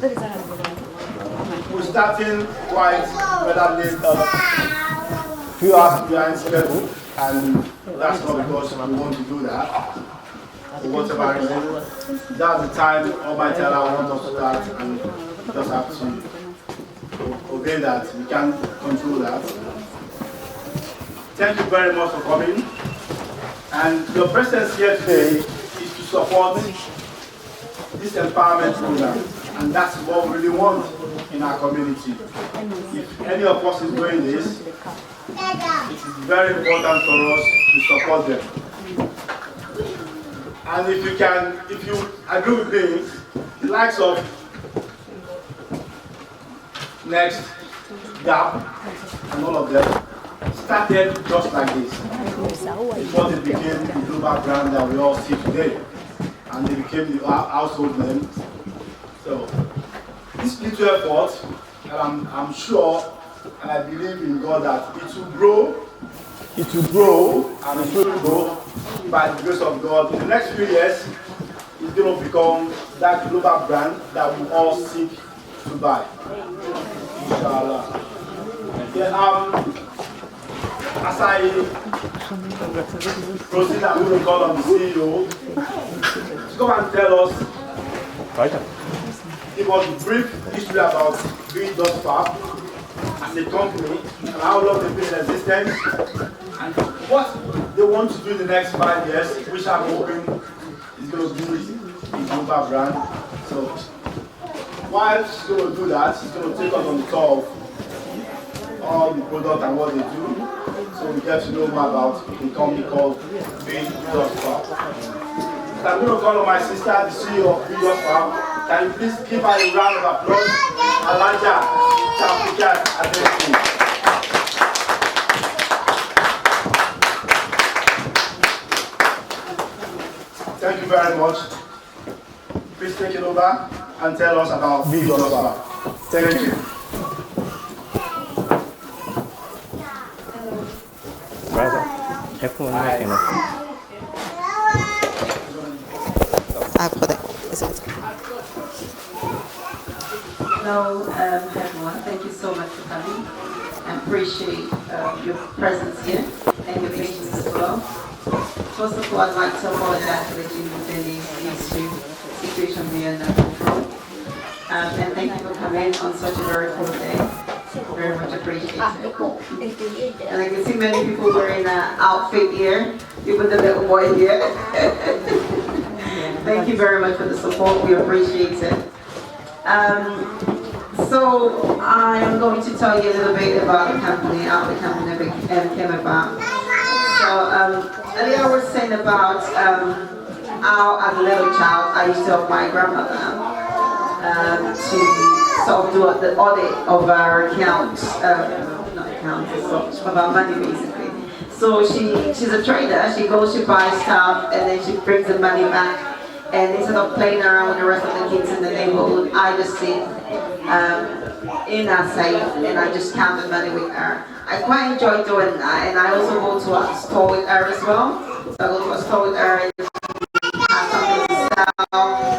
We're starting quite rather late, few hours behind schedule, and that's not because we want to do that. For whatever reason, that's the time Almighty Allah wants us to start, and we just have to obey that. We can't control that. Thank you very much for coming. And your presence here today is to support this empowerment program, and that's what we really want in our community. If any of us is doing this, it is very important for us to support them. And if you agree with me, the likes of Next, Gap, and all of them started just like this. Before it became the global brand that we all see today, and they became the household name. So this little effort, and I'm sure and I believe in God that it will grow, and it will grow by the grace of God. In the next few years, it's going to become that global brand that we all seek to buy. Inshallah. Yeah, as I proceed, I'm going to call on the CEO to come and tell us, give us a brief history about Being Thus Far as a company, and how long they've been in existence, and what they want to do in the next 5 years, which I'm hoping is going to be a global brand. So while she's going to do that, she's going to take us on the tour of all the products and what they do. So we get to know more about the company called Being Thus Far. I'm going to call on my sister, the CEO of Being Thus Far. Can you please give her a round of applause? Alaja Tafikat Adesi. Thank you very much. Please take it over and tell us about Being Thus Far. Thank you. Hello, everyone. Thank you so much for coming. I appreciate your presence here and your patience as well. First of all, I'd like to apologize for the these two situations beyond our control. And thank you for coming on such a very cool day. Very much appreciated. And I can see many people wearing an outfit here, even the little boy here. Thank you very much for the support. We appreciate it. So I am going to tell you a little bit about the company, how the company came about. So earlier I was saying about how as a little child I used to help my grandmother to sort of do the audit of our accounts, not accounts, of our money basically. So she's a trader, she goes, she buys stuff, and then she brings the money back. And instead of playing around with the rest of the kids in the neighborhood, I just sit in our safe and I just count the money with her. I quite enjoy doing that, and I also go to a store with her as well. So I go to a store with her and have something to sell.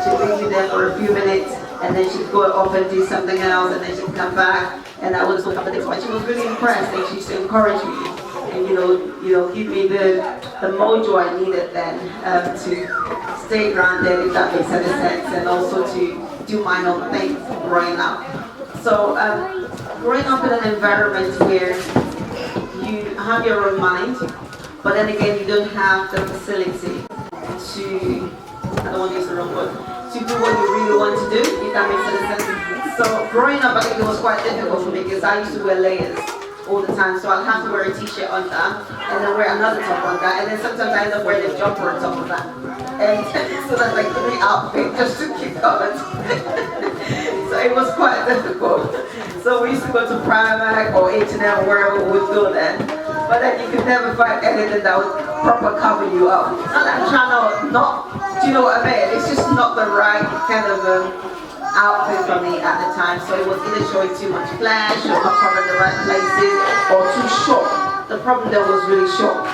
She'll be there for a few minutes, and then she'd go off and do something else, and then she'd come back, and I would do a couple of things. But she was really impressed, and she used to encourage me, and give me the mojo I needed then to stay grounded, if that makes any sense, and also to do my own thing growing up. So growing up in an environment where you have your own mind, but then again you don't have the facility to, I don't want to use the wrong word, to do what you really want to do, if that makes any sense. So growing up, I think it was quite difficult for me because I used to wear layers all the time, so I'll have to wear a t-shirt on that, and then wear another top on that, and then sometimes I end up wearing a jumper on top of that. And so that's like 3 outfits just to keep covered. So it was quite difficult. So we used to go to Primark or H&M, wherever we would go then. But then you could never find anything that would proper cover you up. Not that I'm trying to not, do you know what I mean? It's just not the right kind of outfit for me at the time. So it was either showing too much flash or not covering the right places or too short. The problem there was really short.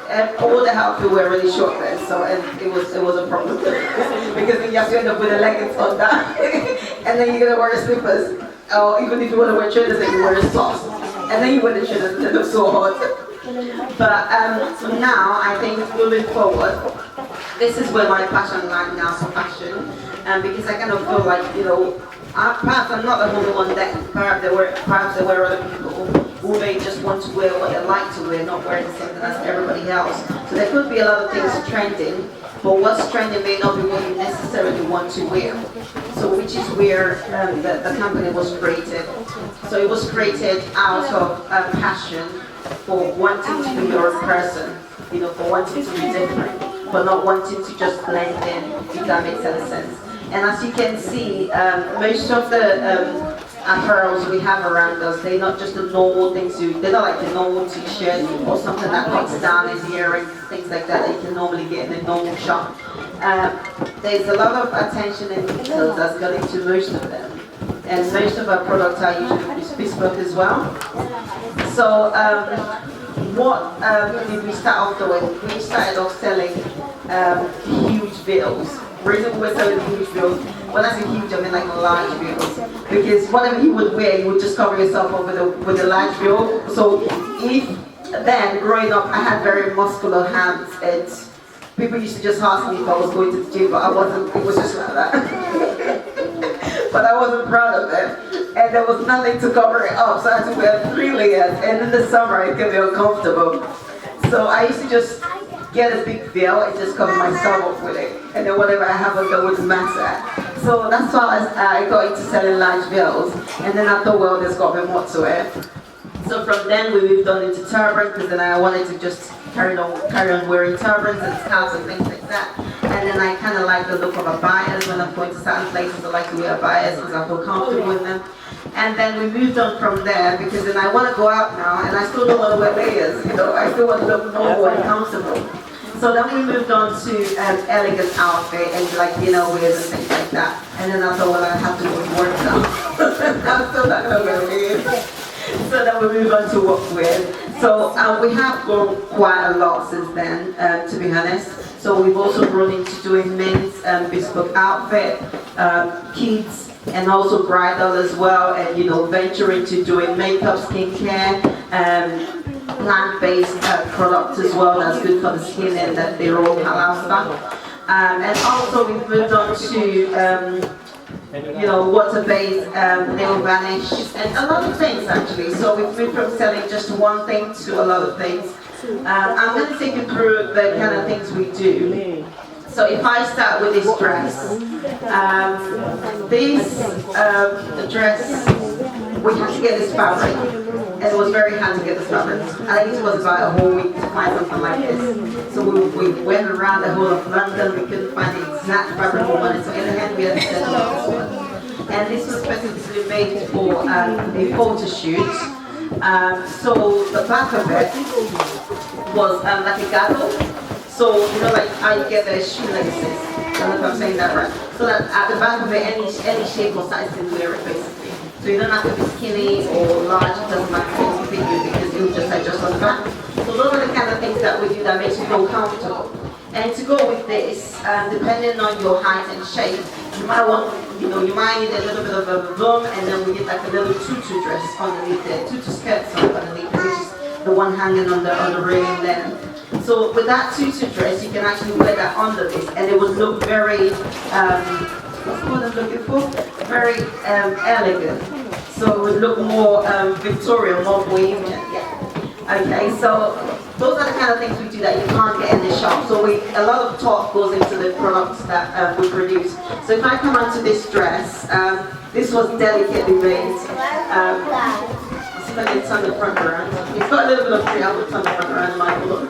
And all the outfits were really short then, so and it was a problem because you have to end up with the leggings on that and then you're gonna wear slippers, or even if you want to wear trainers, then you wear socks, and then you wear the trainers, and they look so hot. But now I think moving forward, this is where my passion lies now for fashion, because I kind of feel like, you know, perhaps I'm not the only one that perhaps there were other people who may just want to wear what they like to wear, not wear the same thing as everybody else. So there could be a lot of things trending, but what's trending may not be what you necessarily want to wear. So which is where the company was created. So it was created out of passion for wanting to be your own person, you know, for wanting to be different, but not wanting to just blend in, if that makes any sense. And as you can see, most of the apparels we have around us, they're not just the normal things they're not like the normal t-shirt or something that cuts down his earrings, things like that you can normally get in a normal shop. There's a lot of attention and details that's gone into most of them. And most of our products are usually bespoke as well. So what did we start off doing? We started off selling huge bills. The reason we were selling huge bills, when I say huge, I mean like large bills. Because whatever you would wear, you would just cover yourself up with a large bill. So then growing up, I had very muscular hands, and people used to just ask me if I was going to the gym, but I wasn't, it was just like that. But I wasn't proud of it, and there was nothing to cover it up, so I had to wear 3 layers, and in the summer it can be uncomfortable. So I used to just get a big veil and just cover myself up with it, and then whatever I have on there wouldn't matter. So that's why I got into selling large veils, and then I thought, well, there's got to be more to it. So from then we moved on into turbans, because then I wanted to just carry on wearing turbans and scarves and things like that. And then I kind of like the look of abayas. When I'm going to certain places, I like to wear abayas because I feel comfortable with them. And then we moved on from there, because then I want to go out now, and I still don't want to wear layers. You know, I still want to look normal and comfortable. So then we moved on to an elegant outfit and like dinner wears and things like that. And then I thought, well, I have to go to work now. I'm still not going to wear layers. So then we move on to workwear. So we have grown quite a lot since then, to be honest. So we've also grown into doing men's bespoke outfit, kids, and also bridal as well, and you know, venturing to doing makeup, skincare, plant-based products as well. That's good for the skin, and that they're all halal stuff. And also we've moved on to you know, water-based, nail varnish, and a lot of things actually. So we've moved from selling just one thing to a lot of things. I'm going to take you through the kind of things we do. So if I start with this dress, the dress, we had to get this fabric, and it was very hard to get this fabric. I think it was about a whole week to find something like this. So we went around the whole of London, we couldn't find the exact fabric we wanted, so in the end we had to settle on this one. And this was specifically made for a photo shoot. So the back of it was like a gaggle. So, you know, like I get the shoelaces. I don't know if I'm saying that right. So that at the back of it, any shape or size can wear it basically. So you don't have to be skinny or large, it doesn't matter what you fit you, because you just adjust on the back. So those are the kind of things that we do that makes you feel comfortable. And to go with this, depending on your height and shape, you might want, you know, you might need a little bit of a boom, and then we get like a little tutu dress underneath it, tutu skirt underneath it, which is the one hanging on the railing length. So with that tutu dress, you can actually wear that under this, and it would look very, what's the word I'm looking for? Very elegant. So it would look more Victorian, more bohemian. Yeah. Okay, so those are the kind of things we do that you can't get in the shop. So a lot of thought goes into the products that we produce. So if I come onto this dress, this was delicately made. It's on the front around. It's got a little bit of tree, I'll put on the front around my look.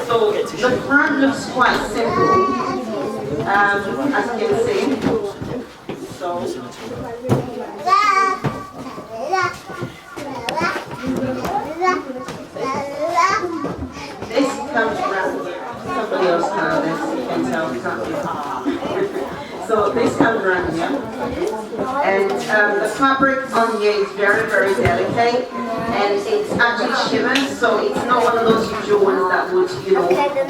So the front looks quite simple, as you can see. So this comes around here. Somebody else found this, you can tell, you can't do. So this comes around here, and the fabric on here is very, very delicate. and it's actually shimmers, so it's not one of those usual ones that would,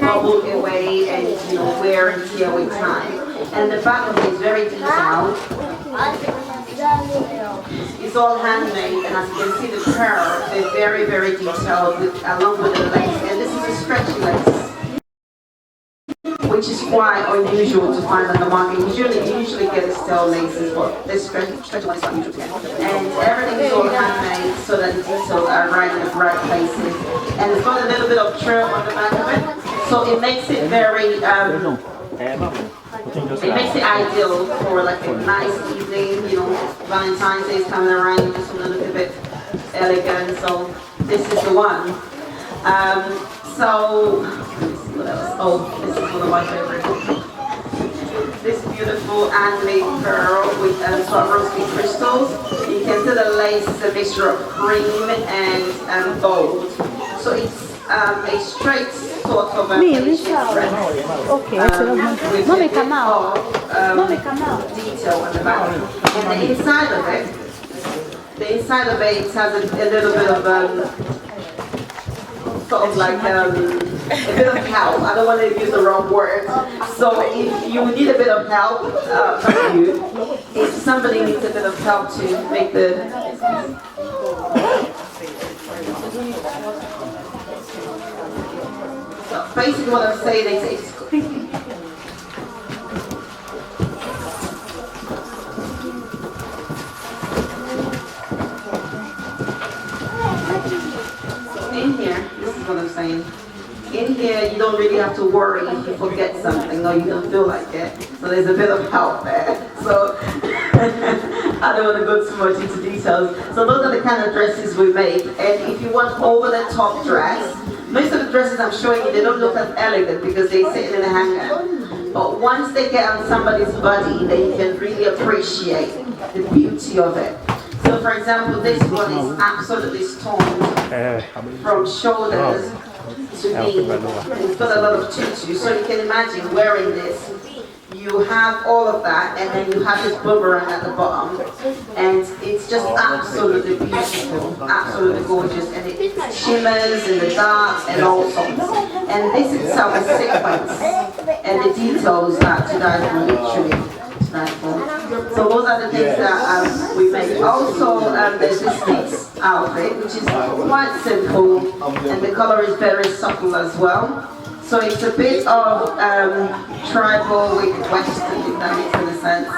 bubble away and, wear and tear with time. And the back of it is very detailed. It's all handmade, and as you can see, the pearls, they're very, very detailed along with the lace. And this is a stretchy lace, which is quite unusual to find on the market. You usually get the steel laces, but this stretchy one is unusual to get. And everything is all handmade so that the details are right in the right places. And it's got a little bit of trim on the back of it, so it makes it very, it makes it ideal for like a nice evening, Valentine's Day is coming around, you just want to look a bit elegant, so this is the one. So, what else? Oh, this is one of my favorites. This beautiful handmade pearl with Swarovski crystals. You can see the lace is a mixture of cream and gold. So it's a straight sort of a finishing thread. Okay, Mommy, come out. Mommy, come out. Detail on the back. And the inside of it, it has a little bit of sort of like a bit of help. I don't want to use the wrong word. So if you need a bit of help, if somebody needs a bit of help to make the basically what I'm saying is in here, this is what I'm saying. In here, you don't really have to worry if you forget something or you don't feel like it. So there's a bit of help there. So I don't want to go too much into details. So those are the kind of dresses we make. And if you want over-the-top dress, most of the dresses I'm showing you, they don't look as elegant because they're sitting in a hanger. But once they get on somebody's body, then you can really appreciate the beauty of it. So for example, this one is absolutely stoned from shoulders to knee. It's got a lot of tutu, so you can imagine wearing this. You have all of that, and then you have this boomerang at the bottom, and it's just absolutely beautiful, absolutely gorgeous, and it shimmers in the dark and all sorts. And this itself is sequence, and the details are to die for, literally to die for. So those are the things that we make. Also, there's this mixed outfit, which is quite simple, and the color is very subtle as well. So it's a bit of tribal with western, if that makes any sense.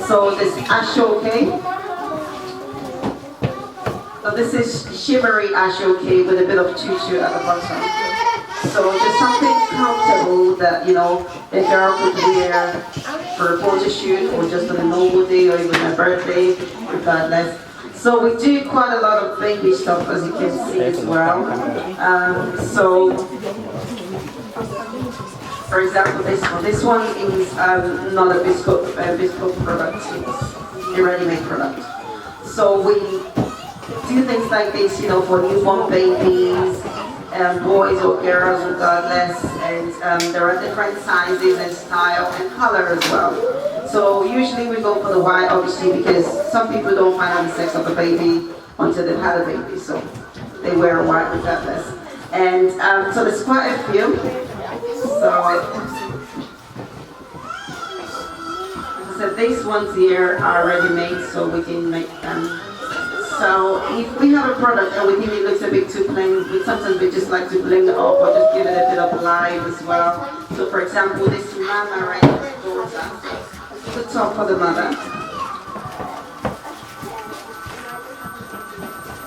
So this ashoke. So this is shimmery ashoke with a bit of tutu at the bottom. So just something comfortable that, a girl could wear for a photo shoot or just on a normal day or even a birthday, regardless. So we do quite a lot of baby stuff, as you can see as well. For example, this one is not a bespoke product, it's a ready-made product. So we do things like this, for newborn babies, boys or girls, regardless, and there are different sizes and style and color as well. So usually we go for the white, obviously, because some people don't find out the sex of a baby until they've had a baby, so they wear white regardless. And so there's quite a few. So these ones here are already made, so we can make them. So if we have a product and we think it looks a bit too plain, sometimes we just like to bling it up or just give it a bit of life as well. So for example, this mama right here, the top for the mother.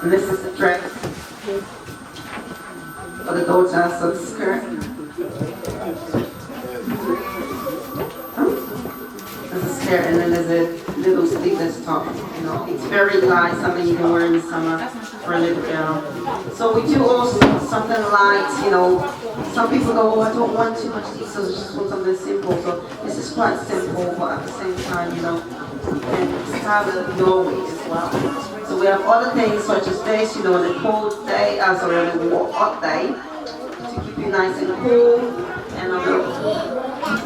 And this is the dress for the daughter, so the skirt. There's a skirt and then there's a little sleeveless top. It's very light, something you can wear in the summer for a little girl. So we do also something light, some people go, oh, I don't want too much details, I just want something simple. So this is quite simple, but at the same time, you can style it your way as well. So we have other things such as this, on a cold day, on a hot day, to keep you nice and cool, and on a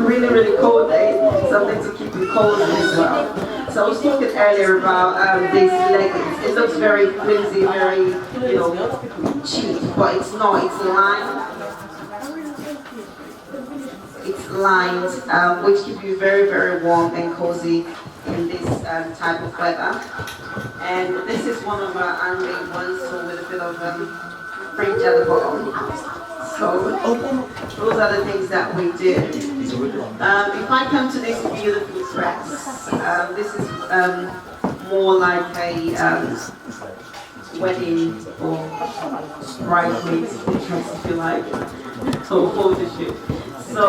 really, really cold day, something to keep you cold as well. So I was talking earlier about these leggings. It looks very flimsy, very, cheap, but it's not. It's lined. It's lined, which keep you very, very warm and cozy in this type of weather. And this is one of our handmade ones, so with a bit of fringe at the bottom. So those are the things that we do. If I come to this beautiful dress, this is more like a wedding or bridesmaid's dress, if you like, or photo shoot. So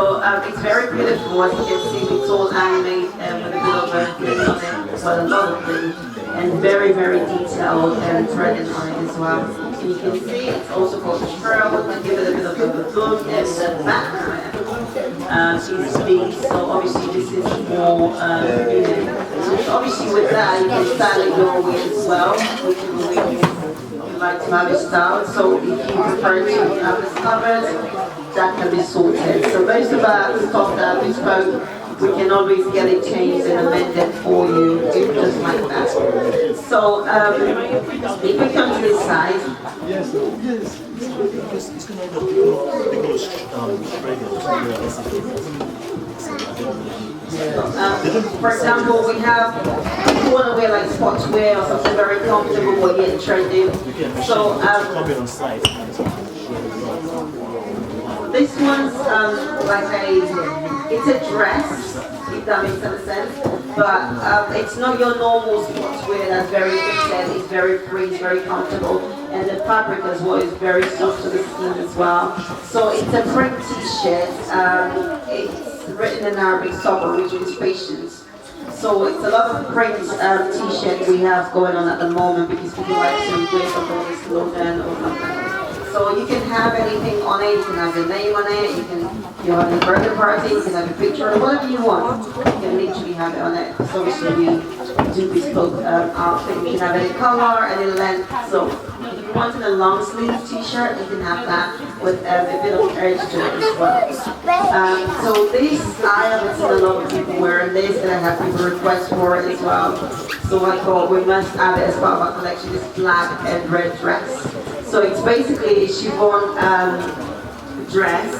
it's very beautiful. As you can see, it's all handmade with a bit of a glitz on it, well, a lot of glitz, and very, very detailed and threaded on it as well. And you can see it's also got the pearl to give it a bit of a boom, and the back is big, so obviously this is more so obviously with that you can style it your way as well, which is the way you like to have it styled. So if you prefer to have it covered, that can be sorted. So most of our stuff that we spoke, we can always get it changed and amended for you, just like that. So if we come to this side, for example, we have, if you want to wear like sportswear or something very comfortable but yet trendy. So this one's it's a dress, if that makes any sense, but it's not your normal sportswear that's very fitted, it's very free, it's very comfortable, and the fabric as well is very soft to the skin as well. So it's a print t-shirt, it's written in Arabic, sabr, which is patience. So it's a lot of print t-shirt we have going on at the moment because people like to wear something with a slogan or something. So you can have anything on it, you can have your name on it, you can have a birthday party, you can have a picture, whatever you want, you can literally have it on it. So obviously we do bespoke outfit, you can have any color, any length. So if you wanted a long sleeve t-shirt, you can have that with a bit of edge to it as well. So this, I haven't seen a lot of people wearing this, and I have people request for it as well. So I thought we must add it as part of our collection, this black and red dress. So it's basically a chiffon dress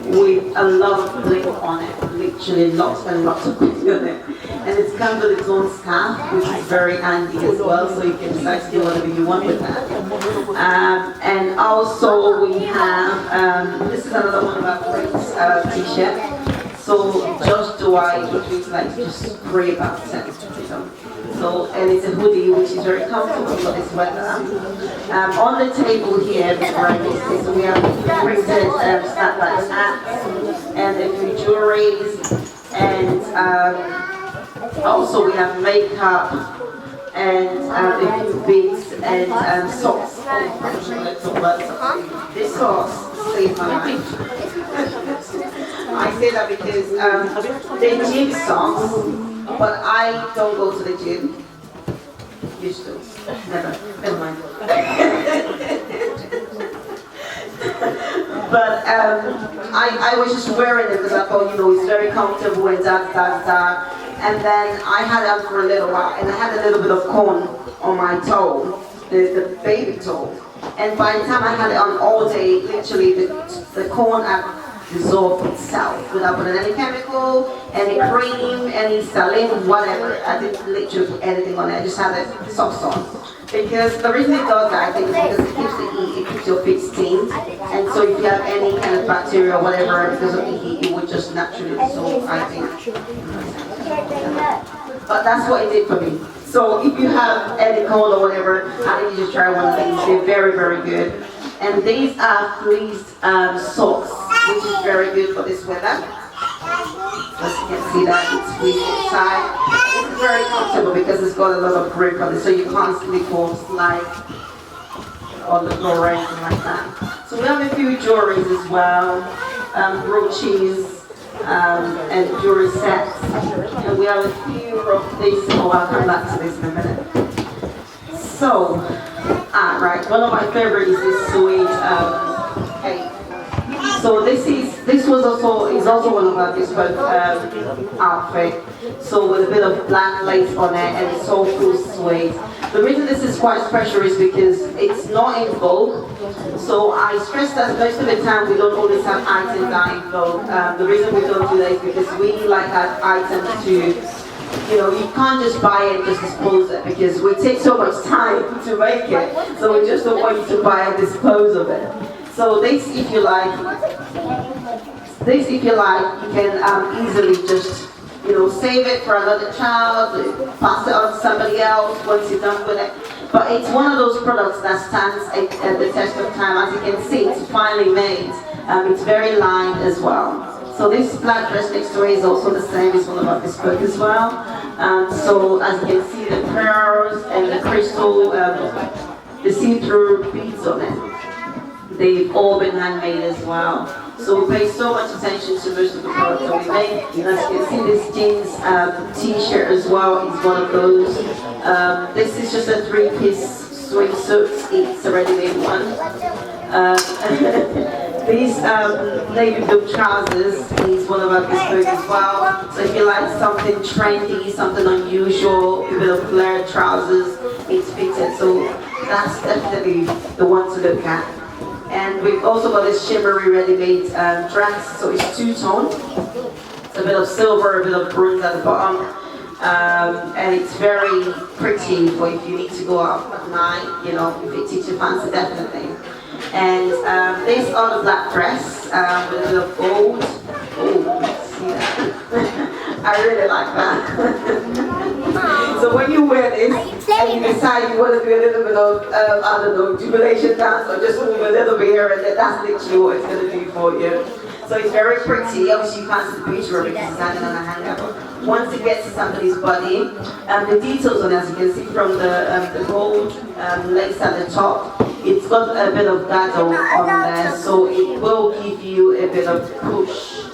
with a lot of bling on it, literally lots and lots of bling on it. And it's comes with its own scarf, which is very handy as well, so you can decide to do whatever you want with that. And also we have, this is another one of our print t-shirt. So just do I, it feels like just spray about it. So, and it's a hoodie which is very comfortable for this weather. On the table here, before I miss this, we have printed snapback hats and a few jewelries, and also we have makeup and a few beads and socks. This socks saved my life. I say that because they're gym socks. But I don't go to the gym. Used to. Never mind. But I was just wearing it because I thought, it's very comfortable and da. And then I had it on for a little while, and I had a little bit of corn on my toe, the baby toe. And by the time I had it on all day, literally the corn had dissolved itself without putting any chemical, any cream, any saline, whatever. I didn't literally put anything on it. I just had it soft on. Because the reason it does that, I think, is because it keeps the heat, it keeps your feet steamed. And so if you have any kind of bacteria or whatever, because of the heat, it would just naturally dissolve, I think. But that's what it did for me. So if you have any cold or whatever, I think you just try one of these. They're very, very good. And these are fleeced socks, which is very good for this weather. As you can see that it's fleeced inside. This is very comfortable because it's got a lot of grip on it, so you constantly go slide on the floor or anything like that. So we have a few jewelries as well, brooches and jewelry sets, and we have a few of these. Oh, I'll come back to this in a minute. So. Right, one of my favorites is this sweet cake. So this was also one of our bespoke outfit. So with a bit of black lace on it and soulful suede. The reason this is quite special is because it's not in vogue. So I stress that most of the time we don't always have items that are in vogue. The reason we don't do that is because we like our items to, you can't just buy it and just dispose it because we take so much time to make it. So we just don't want you to buy and dispose of it. So this, if you like, you can easily just, save it for another child, pass it on to somebody else once you're done with it. But it's one of those products that stands at the test of time. As you can see, it's finely made. It's very lined as well. So this black dress next to it is also the same as one of our bespoke as well. So as you can see, the pearls and the crystal, the see-through beads on it. They've all been handmade as well. So we pay so much attention to most of the products that we make. As you can see, this jeans t-shirt as well is one of those. This is just a 3-piece swimsuit. It's a ready-made one. These navy blue trousers is one of our bespoke as well. So if you like something trendy, something unusual, a bit of flared trousers, it's fitted. So that's definitely the one to look at. And we've also got this shimmery ready-made dress, so it's two-tone. It's a bit of silver, a bit of bronze at the bottom. And it's very pretty for if you need to go out at night, if it takes your fancy, definitely. And this other black dress with a bit of gold. Oh, see that? I really like that. So when you wear this and you decide you want to do a little bit of, jubilation dance or just move a little bit here and there, that's literally what it's going to do for you. So it's very pretty. Obviously you can't see the picture because it's hanging on a hanger. But once it gets to somebody's body, the details on it, as you can see from the gold lace at the top, it's got a bit of dado on there, so it will give you a bit of push,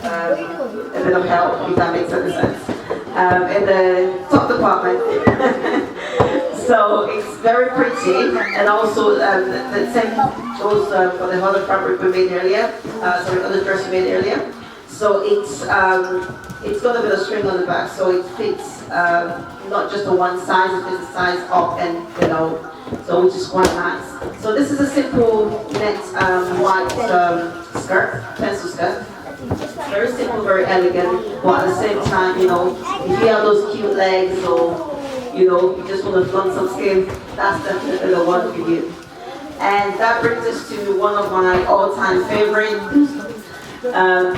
a bit of help, if that makes any sense, in the top department. So it's very pretty, and also the same goes for the other fabric we made earlier, other dress we made earlier. So it's got a bit of string on the back, so it fits not just the one size, it fits the size up and so which is quite nice. So this is a simple net white skirt, pencil skirt. Very simple, very elegant, but at the same time, if you have those cute legs or you just want to flaunt some skin, that's definitely the one for you. And that brings us to one of my all-time favorites,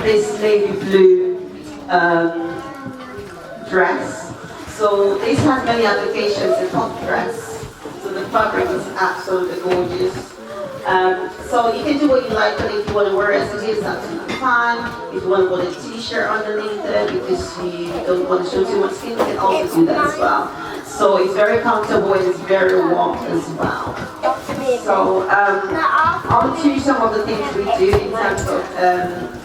this navy blue dress. So this has many applications in top dress. So the fabric is absolutely gorgeous. So you can do what you like, but if you want to wear it as it is, absolutely fine. If you want to put a t-shirt underneath it because you don't want to show too much skin, you can also do that as well. So it's very comfortable and it's very warm as well. So I'll show you some of the things we do in terms of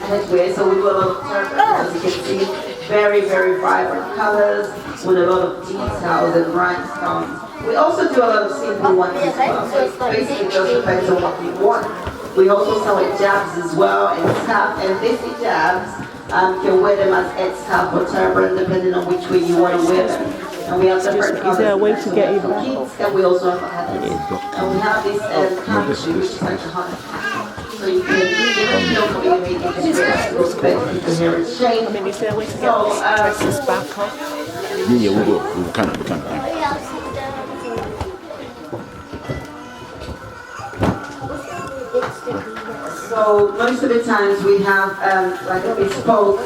headwear. So we do a lot of turbans, as you can see, very, very vibrant colors with a lot of details and rhinestones. We also do a lot of simple ones as well, so it basically just depends on what you want. We also sell hijabs as well and scarf, and these hijabs, you can wear them as head scarf or turban depending on which way you want to wear them. And we have different colors. Is there a way to get it back? Kids, and we also have this. And we have this country, which is like a hot. So you can, don't really make it just goes back into here in shape. I mean, is there a way to get this dresses back off? Yeah, we can. So most of the times we have like a bespoke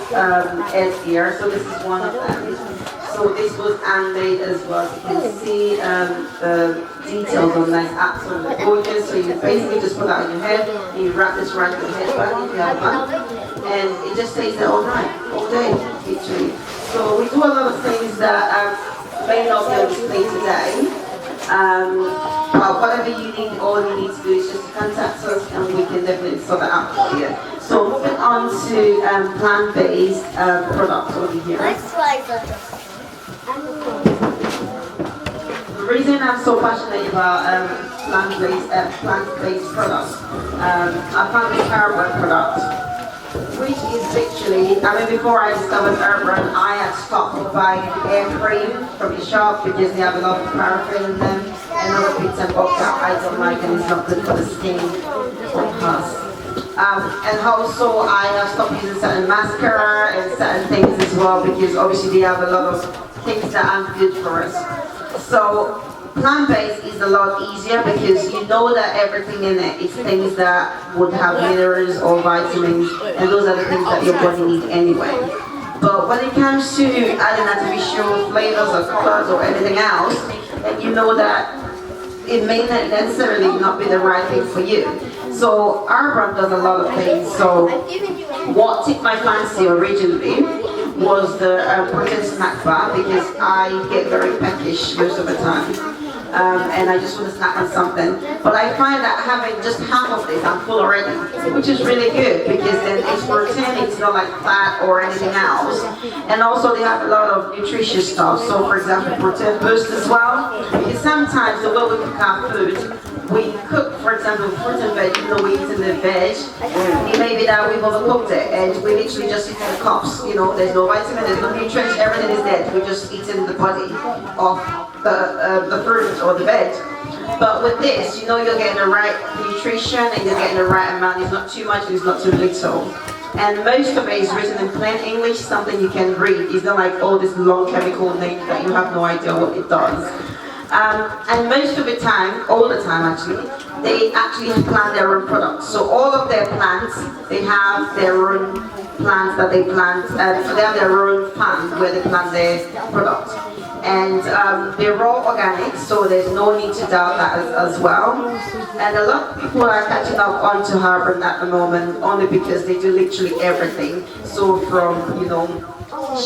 edge here. So this is one of them. So this was handmade as well. You can see the details on that. Absolutely gorgeous. So you basically just put that on your head, and you wrap this around your head back if you have one, and it just stays there all night, all day, literally. So we do a lot of things that may not be on display today. Whatever you need, all you need to do is just contact us and we can definitely sort that out for you. So moving on to plant-based products over here. The reason I'm so passionate about plant-based products, I found this herbal product, which is literally, I mean, before I discovered herbal, I had stopped buying hair cream from the shop because they have a lot of paraffin in them and other bits and bobs that I don't like, and it's not good for the skin of us. And also I have stopped using certain mascara and certain things as well, because obviously they have a lot of things that aren't good for us. So plant-based is a lot easier because you know that everything in it is things that would have minerals or vitamins, and those are the things that your body needs anyway. But when it comes to adding artificial flavors or colors or anything else, then you know that it may not necessarily not be the right thing for you. So our brand does a lot of things. So what took my fancy originally was the protein snack bar, because I get very peckish most of the time. And I just want to snack on something. But I find that having just half of this, I'm full already, which is really good, because then it's protein, it's not like fat or anything else. And also they have a lot of nutritious stuff. So for example, protein boost as well. Because sometimes the way we cook our food, we cook, for example, fruit and veg, even though we eat in the veg, it may be that we've overcooked it and we literally just eat the cups. You know, there's no vitamin, there's no nutrients, everything is dead. We're just eating the body of the fruit or the veg. But with this, you know, you're getting the right nutrition and you're getting the right amount. It's not too much and it's not too little. And most of it is written in plain English, something you can read. It's not like all this long chemical name that you have no idea what it does. And most of the time, all the time actually, they actually plant their own products. So all of their plants, they have their own plants that they plant, so they have their own farm where they plant their products. And they're all organic, so there's no need to doubt that as well. And a lot of people are catching up onto Harvard at the moment, only because they do literally everything. So from, you know,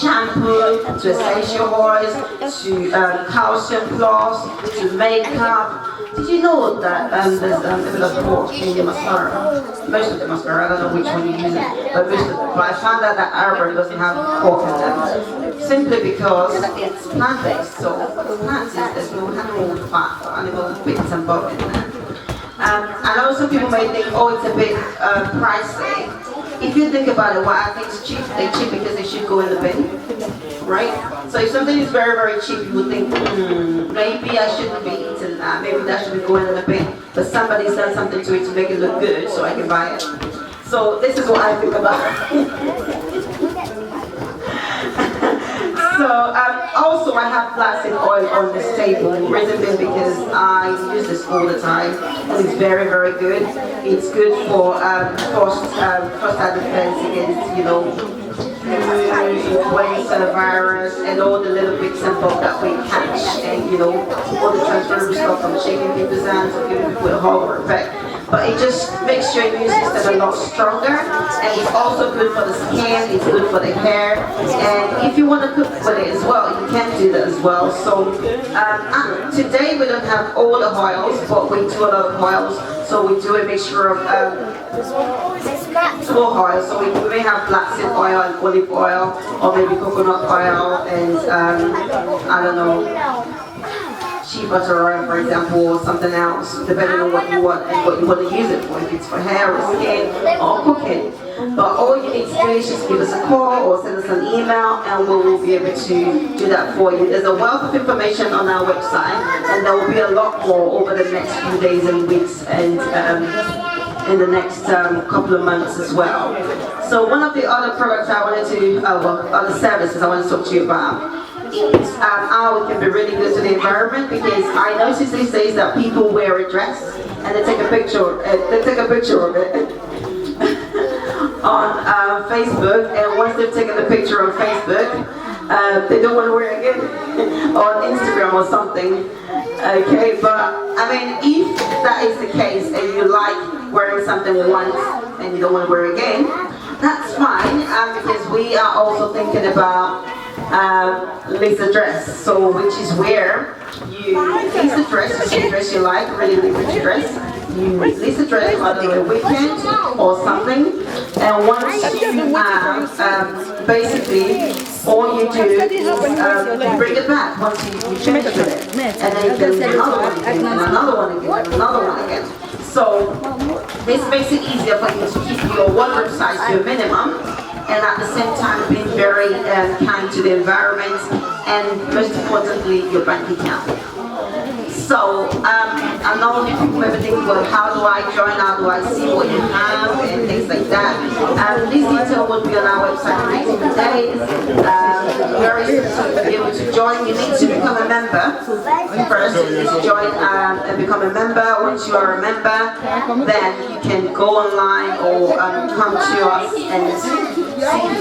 shampoo, to essential oils, to calcium plus, to makeup. Did you know that there's a bit of pork in your mascara? Most of the mascara, I don't know which one you use it, but most of them. But I found out that Arbor doesn't have pork in them, simply because it's plant-based. So plants, there's no animal fat or animal bits and bobs in there. And also people may think, oh, it's a bit pricey. If you think about it, why are things cheap? They're cheap because they should go in the bin, right? So if something is very, very cheap, you would think, maybe I shouldn't be eating that. Maybe that should be going in the bin. But somebody's done something to it to make it look good, so I can buy it. So this is what I think about it. So also I have flaxseed oil on this table, reason being because I use this all the time, and it's very, very good. It's good for prostate defense against, you know, influenza virus and all the little bits and bobs that we catch, and you know, all the transferable stuff from shaking people's hands or giving people a hug effect. But it just makes your immune system a lot stronger, and it's also good for the skin, it's good for the hair, and if you want to cook with it as well, you can do that as well. So today we don't have all the oils, but we do a lot of oils. So we do a mixture of two oils. So we may have flaxseed oil and olive oil, or maybe coconut oil and I don't know, shea butter oil, for example, or something else, depending on what you want and what you want to use it for, if it's for hair or skin or cooking. But all you need to do is just give us a call or send us an email, and we will be able to do that for you. There's a wealth of information on our website, and there will be a lot more over the next few days and weeks, and in the next couple of months as well. So one of the other products I wanted to, other services I want to talk to you about is how it can be really good to the environment, because I notice these days that people wear a dress and they take a picture of it on Facebook, and once they've taken the picture on Facebook, they don't want to wear it again on Instagram or something. Okay, but I mean, if that is the case and you like wearing something once and you don't want to wear it again, that's fine, because we are also thinking about lace dress, so which is where you lace a dress, you see a dress you like, really rich dress, you release the dress on a weekend or something, and once you basically all you do is bring it back once you finish with it, and then you can do another one again, and another one again, and another one again. So this makes it easier for you to keep your wardrobe size to a minimum, and at the same time being very kind to the environment, and most importantly, your bank account. So I know people may be thinking, well, how do I join? How do I see what you have and things like that? This detail will be on our website in the next few days. Very simple to be able to join. You need to become a member first. You need to join and become a member. Once you are a member, then you can go online or come to us and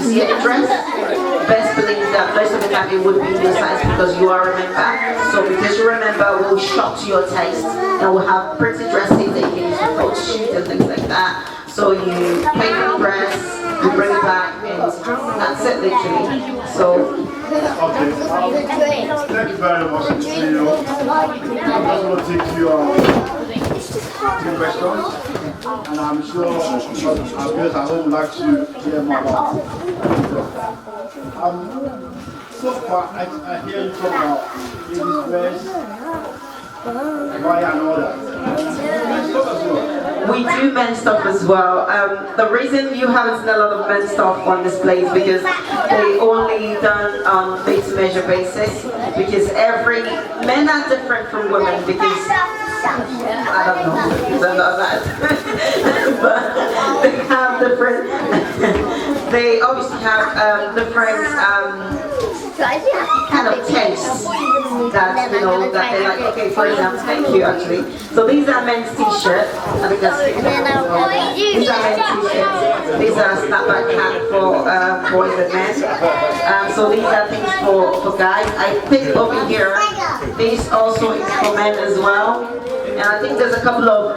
see a dress. Best believe that most of the time it would be your size because you are a member. So because you're a member, we'll shop to your taste and we'll have pretty dresses that you can use for photo shoots and things like that. So you pay for the dress, you bring it back, and that's it literally. So Okay, thank you very much, CEO. I'm going to take you to questions, and I'm sure our viewers at home would like to hear more about it. So far, I hear you talk about ladies' dress, why and all that. Men's stuff as well. we do men's stuff as well. The reason you haven't seen a lot of men's stuff on display is because they only done on made-to-measure basis. Because men are different from women because I don't know that, but they have different. They obviously have different kind of tastes that that they like. Okay, for example, thank you actually. So these are men's t-shirts. I think that's these are men's t-shirts. These are snapback hat for boys and men. So these are things for guys. I think over here, this also is for men as well. And I think there's a couple of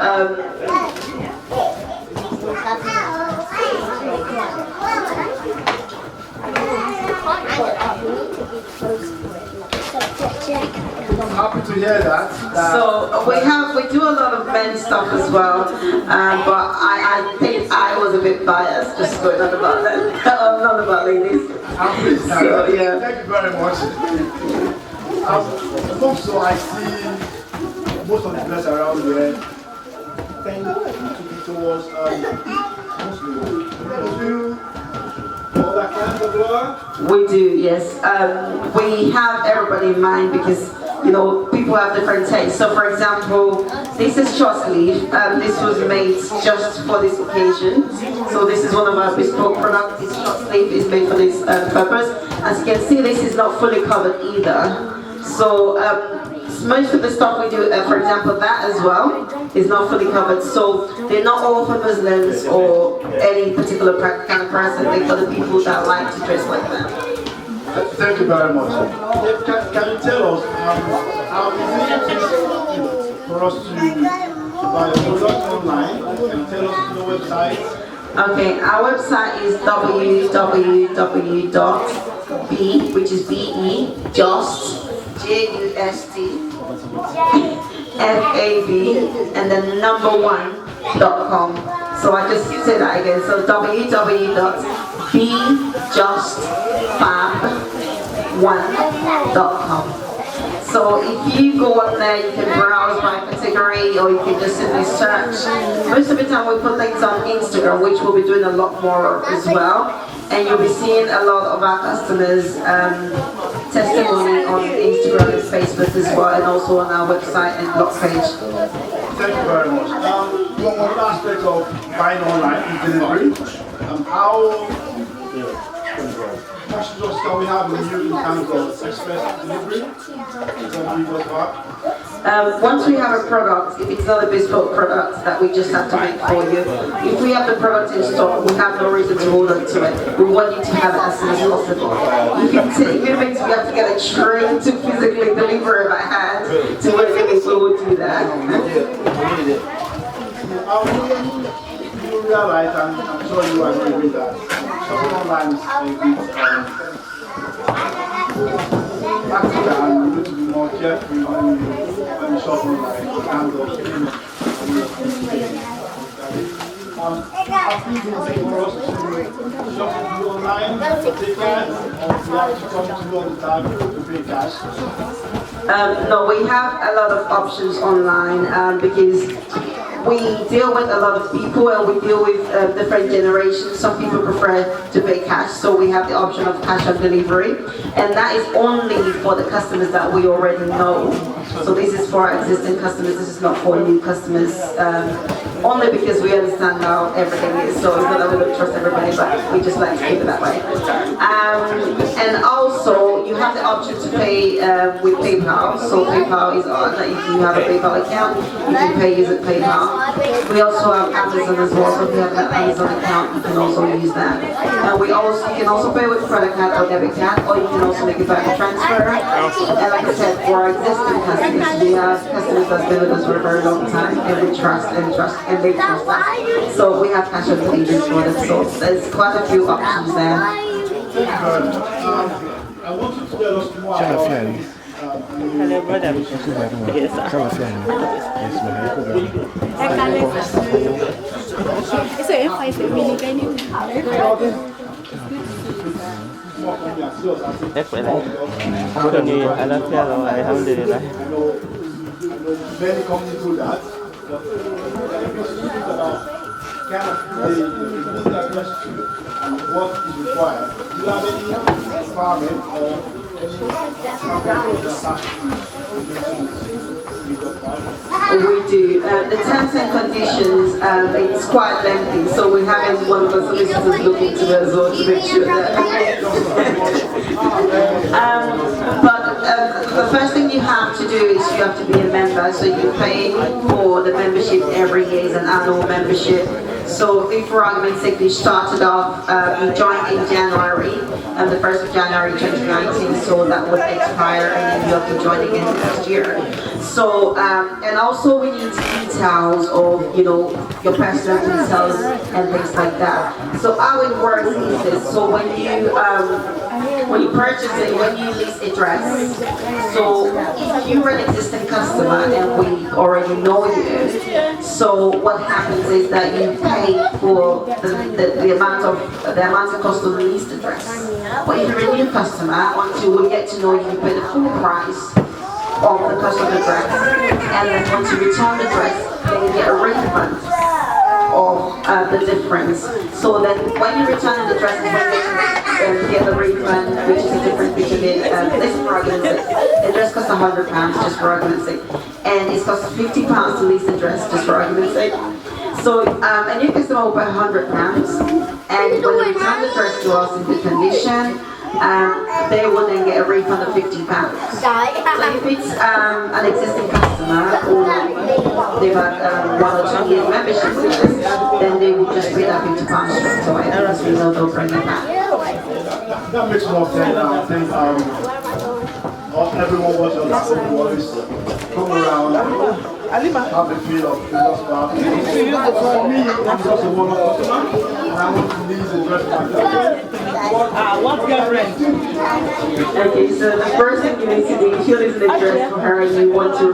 Happy to hear that. So we do a lot of men's stuff as well, but I think I was a bit biased just going on about that, not about ladies. So, yeah. Thank you very much. Also, I see most of the dress around here tend to be towards Muslim. We do, yes. We have everybody in mind because people have different tastes. So, for example, this is short sleeve. This was made just for this occasion. So this is one of our bespoke products. This short sleeve is made for this purpose. As you can see, this is not fully covered either. So most of the stuff we do, for example, that as well, is not fully covered. So they're not all for Muslims or any particular kind of person. They're for the people that like to dress like that. Thank you very much. Can you tell us how easy it is for us to buy a product online? Can you tell us the website? Okay, our website is www.b, which is B-E, just, J-U-S-T, F-A-B, and then number1.com. So I just say that again. So www.bjustfab1.com. So if you go on there, you can browse by category, or you can just simply search. Most of the time we put things on Instagram, which we'll be doing a lot more of as well. And you'll be seeing a lot of our customers' testimony on Instagram and Facebook as well, and also on our website and blog page. Thank you very much. One aspect of buying online is delivery. How much trust can we have in you in terms of express delivery? Once we have a product, if it's not a bespoke product that we just have to make for you, if we have the product in stock, we have no reason to hold on to it. We want you to have it as soon as possible. If it means we have to get a train to physically deliver it by hand to where we will do that. You realize, and I'm sure you agree with that, shopping online is a bit practical, and you need to be more careful when you shop online in terms of Are things easy for us to shop you online, take cash, or we have to come to you all the time to pay cash? No, we have a lot of options online because we deal with a lot of people and we deal with different generations. Some people prefer to pay cash, so we have the option of cash on delivery, and that is only for the customers that we already know. So this is for our existing customers, this is not for new customers, only because we understand how everything is, so it's not that we don't trust everybody, but we just like to keep it that way. And also, you have the option to pay with PayPal, so PayPal is on. If you have a PayPal account, you can pay using PayPal. We also have Amazon as well, so if you have an Amazon account, you can also use that. And you can also pay with credit card or debit card, or you can also make a bank transfer. And like I said, for our existing customers, we have customers that's been with us for a very long time, and we trust and they trust us. So we have cash on delivery for them. So there's quite a few options there. I want you to tell us more about Hello, brother. Yes, alhamdulillah. Many companies do that, but if you speak about kind of the business question and what is required, do you have any requirement or We do. The terms and conditions, it's quite lengthy, so we haven't one of the solicitors look into it as well to make sure that. But the first thing you have to do is you have to be a member, so you pay for the membership every year, it's an annual membership. So if for argument's sake, you started off, you joined in January, the 1st of January 2019, so that would expire and then you have to join again next year. So, and also we need details of, your personal details and things like that. So how it works is this, so when you purchase it, when you lease a dress, so if you're an existing customer and we already know you, so what happens is that you pay for the amount it costs to lease the dress. But if you're a new customer, until we get to know you, pay the full price of the cost of the dress, and then once you return the dress, then you get a refund of the difference. So then when you return the dress, you get the refund, which is the difference between this for argument's sake. The dress costs £100 just for argument's sake, and it costs £50 to lease the dress just for argument's sake. So a new customer will pay £100, and when they return the dress to us in good condition, they will then get a refund of £50. So if it's an existing customer or they've had 1 or 2 years membership with us, then they will just pay that £50 straight away because we know they'll bring it back. That makes more sense. I think everyone watching us will always come around. Have the feel of business park. For me, I'm just a one-off customer, and I want to lease a dress for my girlfriend. What girlfriend? Okay, so the first thing you need to do, if you're leasing a dress for her and you want to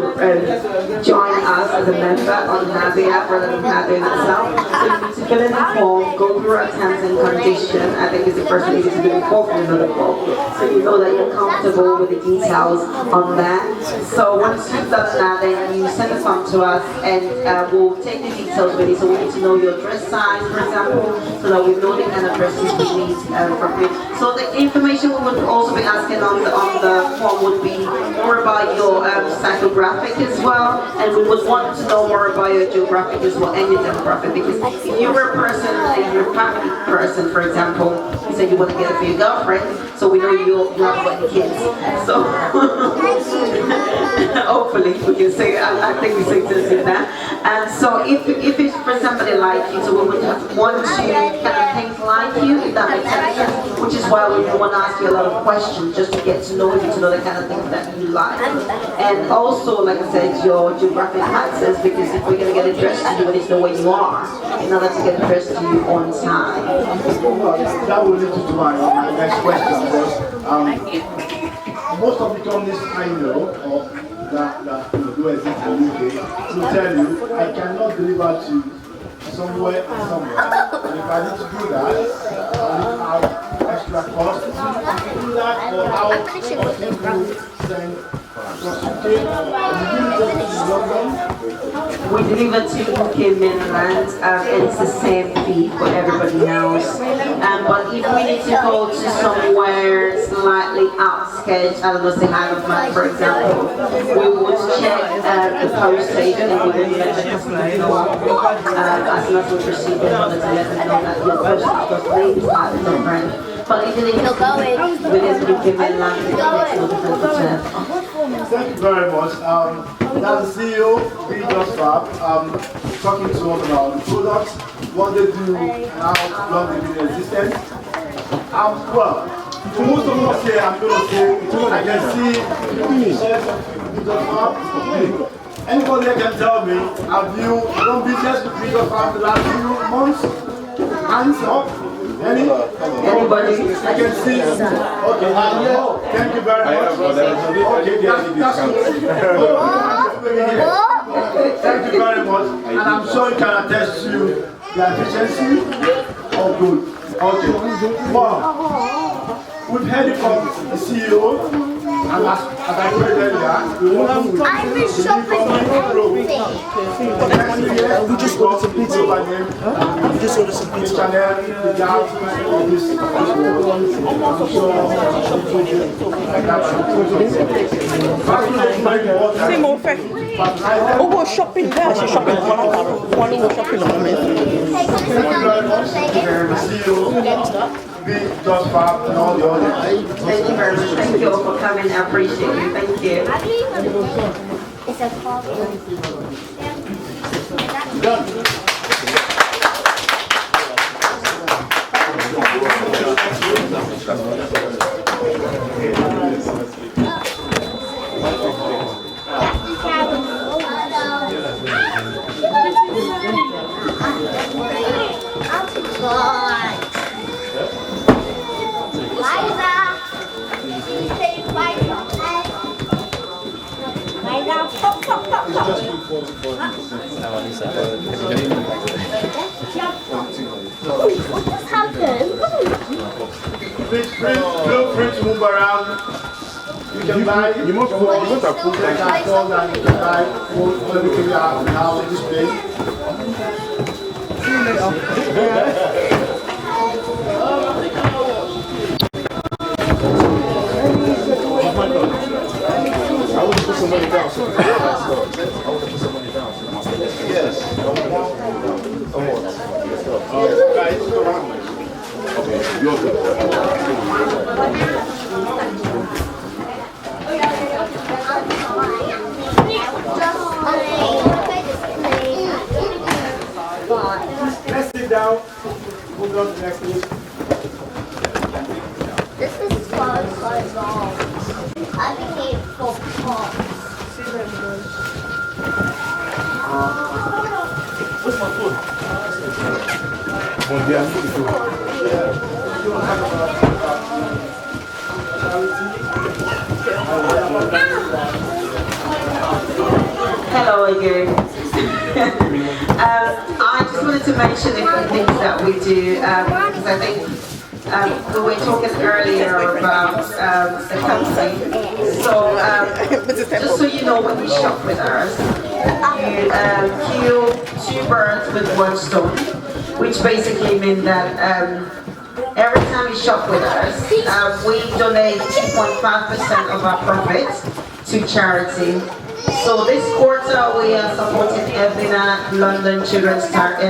join us as a member on Happy app rather than Happy itself, so you need to fill in the form, go through our terms and conditions. I think it's the first thing you need to do before filling in the form, so you know that you're comfortable with the details on that. So once you've done that, then you send the form to us, and we'll take the details with you. So we need to know your dress size, for example, so that we know the kind of dresses we need from you. So the information we would also be asking on the form would be more about your psychographic as well, and we would want to know more about your geographic as well and your demographic, because if you were a person and you're a family person, for example, you said you want to get it for your girlfriend, so we know you have 20 kids. So hopefully we can say, I think we say to that. And so if it's for somebody like you, so we would want to kind of think like you, if that makes sense, which is why we want to ask you a lot of questions just to get to know you, to know the kind of things that you like. And also, like I said, your geographic access, because if we're going to get addressed to you, we need to know where you are in order to get addressed to you on time. That will lead to my next question, because most of the companies I know that do exist in the UK will tell you, I cannot deliver to somewhere. And if I need to do that, I need to have extra cost to do that, or how people send across UK. We deliver to UK mainland, and it's the same fee for everybody else. But if we need to go to somewhere slightly outskirts, I don't know, say Isle of Man, for example, we would check the postage and we would let the customer know as soon as we receive the order to let them know that your postage was late, slightly different. But if you need to go within the UK mainland, it makes no difference to them. Thank you very much. That's the CEO, we just Fab, talking to us about the products, what they do, and how long they've been in existence. Well, for most of us here, I'm going to say, I can see we just Fab. Anybody that can tell me, have you done business with we just Fab the last few months? Hands up. Anybody? I can see. Okay, thank you very much. Okay, that's thank you very much. And I'm sure you can attest to the efficiency of good. Okay. Wow. We've heard it from the CEO, and as I said earlier, we want to we just got some pizza by name. We just got some pizza. Channel, the gap of this C'est mon fait. On va shopping there. She's shopping. One go shopping on me. Just Fab and all the others. Thank you very much. Thank you all for coming. I appreciate you. Thank you. It's a problem. Done. What happened? Feel free to move around. You can buy. You must have food. You can buy food. Everything you have now in this place. I would put some money down. I would put some money down. Yes. Okay, you're good. Let's sit down. Move on to the next page. This is so long. I became for pop. Where's my food? Bom dia, amigo. Hello again. I just wanted to mention a few things that we do, because I think we were talking earlier about the company. So just so you know, when you shop with us, you kill 2 birds with 1 stone, which basically means that every time you shop with us, we donate 2.5% of our profits to charity. So this quarter we are supporting Evina London Children's Charity.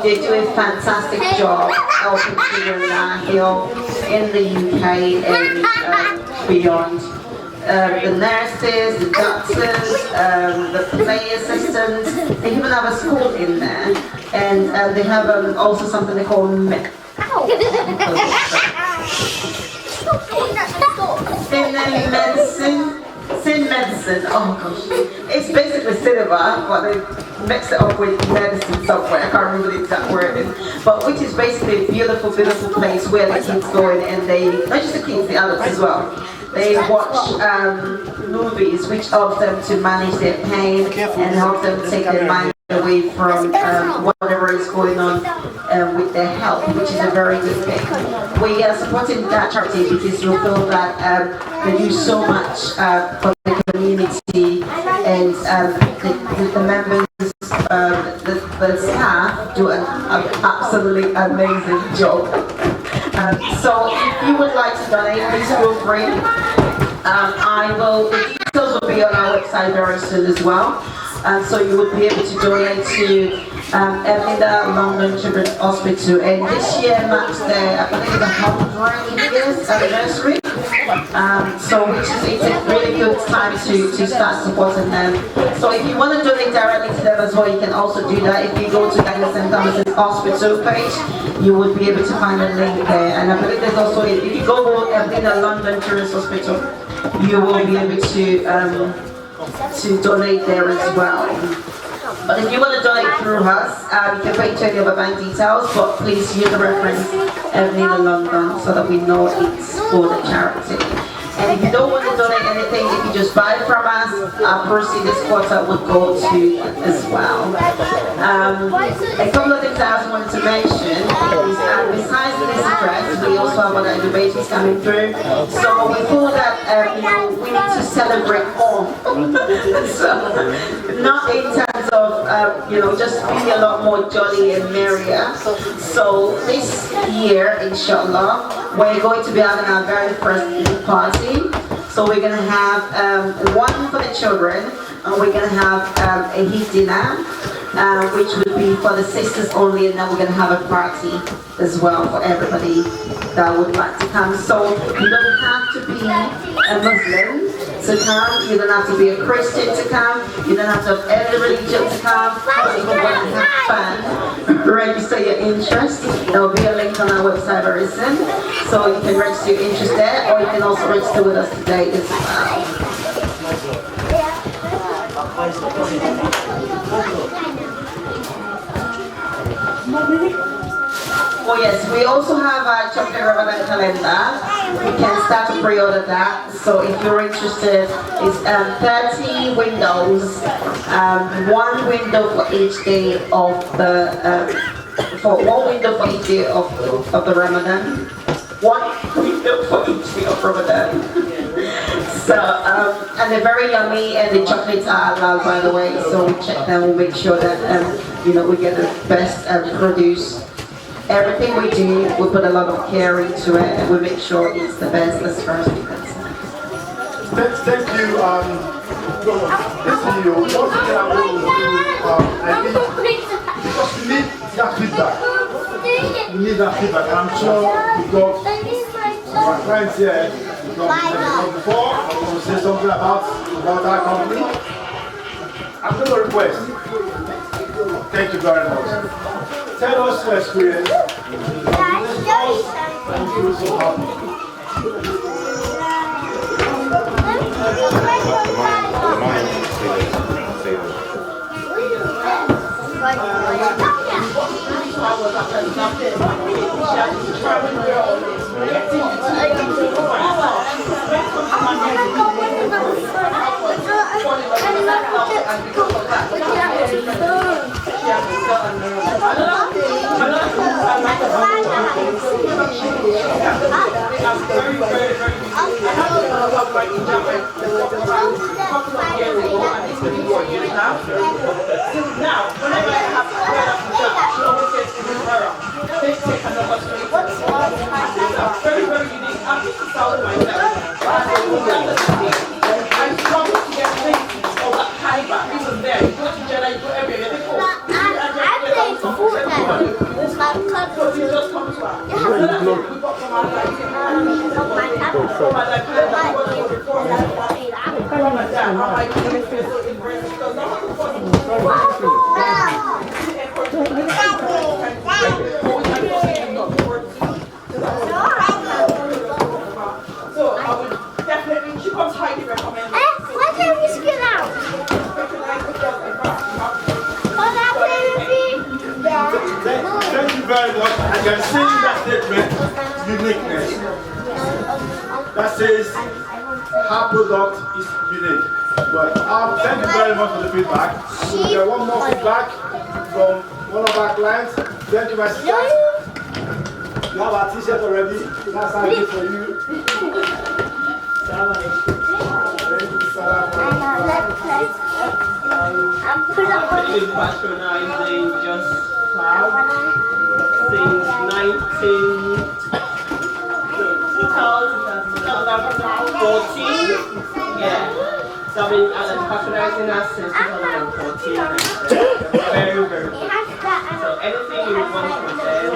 They do a fantastic job helping children here in the UK and beyond. The nurses, the doctors, the play assistants, they even have a school in there. And they have also something they call medicine. Oh gosh, it's basically cinema, but they mix it up with medicine somewhere. I can't remember the exact wording, but which is basically a beautiful, beautiful place where the kids go in and they, not just the kids, the adults as well. They watch movies which help them to manage their pain and help them take their mind away from whatever is going on with their health, which is a very good thing. We are supporting that charity because we feel that they do so much for the community, and the members, the staff do an absolutely amazing job. So if you would like to donate, please feel free. The details will be on our website very soon as well. So you would be able to donate to Evelina London Children's Hospital, and this year marks their, I believe, the 100 years anniversary. So it's a really good time to start supporting them. So if you want to donate directly to them as well, you can also do that. If you go to Daniel St. Thomas's Hospital page, you would be able to find a link there. And I believe there's also, if you go to Evelina London Children's Hospital, you will be able to donate there as well. But if you want to donate through us, you can pay to any of our bank details, but please use the reference Evelina London so that we know it's for the charity. And if you don't want to donate anything, if you just buy it from us, our proceeds this quarter would go to as well. A couple of things I also wanted to mention is besides this address, we also have other innovations coming through. So we feel that we need to celebrate more. So not in terms of just being a lot more jolly and merrier. So this year, inshallah, we're going to be having our very first Eid party. So we're going to have one for the children, and we're going to have a Eid dinner, which would be for the sisters only, and then we're going to have a party as well for everybody that would like to come. So you don't have to be a Muslim to come, you don't have to be a Christian to come, you don't have to have any religion to come, but if you want to have fun, register your interest. There will be a link on our website very soon, so you can register your interest there, or you can also register with us today as well. Oh yes, we also have a chocolate Ramadan calendar. You can start to pre-order that. So if you're interested, it's 30 windows, one window for each day of the of the Ramadan, one window for each day of Ramadan. So and they're very yummy, and the chocolates are allowed, by the way. So we check them, we make sure that we get the best produce. Everything we do, we put a lot of care into it, and we make sure it's the best as far as we can. Thank you. This video, once again, I'm going to do, I think, because we need that feedback. We need that feedback, and I'm sure because our friends here, before, I'm going to say something about our company. I'm going to request. Thank you very much. Tell us your experience. And you so happy. Now, whenever I have to wear up the job, she always says to me, please take another street. It's very, very unique. I'm just proud of myself. I struggle to get things of that caliber. Even there, you go to Jeddah, you go everywhere. They go. I played Fortnite with my cousins. You just come to us. We got from our so I would definitely, she comes highly recommend. Why can't we skin out? Can I play with you? Yeah. Thank you very much. I can see in that statement uniqueness. That says her product is unique. But thank you very much for the feedback. And we'll get one more feedback from one of our clients. Thank you, my sister. You have a t-shirt already. That's how it is for you. I'm been patronizing Just Fab since 2014. Yeah. So I've been patronizing us since 2014. Very, very good. So anything you want from them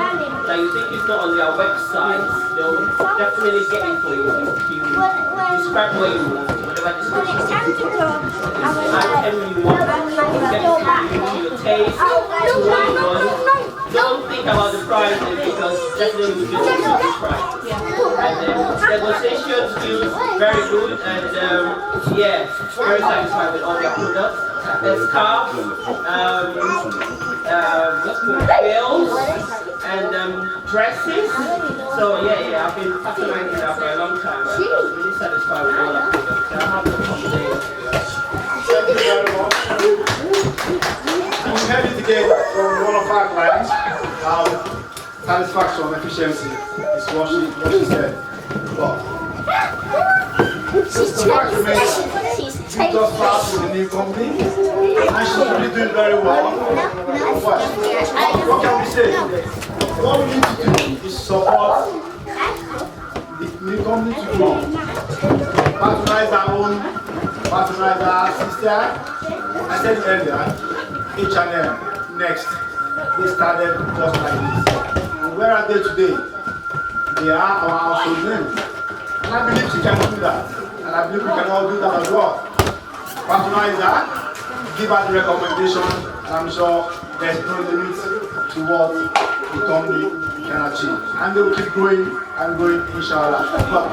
that you think is not on their website, they'll definitely get it for you. If you describe what you want, whatever description you want, item you want, they'll get it to you, to your taste, to what you want. Don't think about the prices because definitely we will give you the price. And negotiation skills very good and yeah, very satisfied with all their products. There's scarves, veils, and dresses. So yeah, I've been patronizing that for a long time. I'm really satisfied with all our products. I have no complaints. Thank you very much. And we heard it again from one of our clients. Satisfaction, efficiency is what she said. But the fact remains, she just started with a new company and she's really doing very well. What can we say? What we need to do is support the new company to grow. Patronize our own, patronize our sister. I said earlier, H&M, next. They started just like this. And where are they today? They are our household names. And I believe she can do that. And I believe we can all do that as well. Patronize her, give her the recommendation, and I'm sure there's no limit to what the company can achieve. And they will keep growing and growing, inshallah. But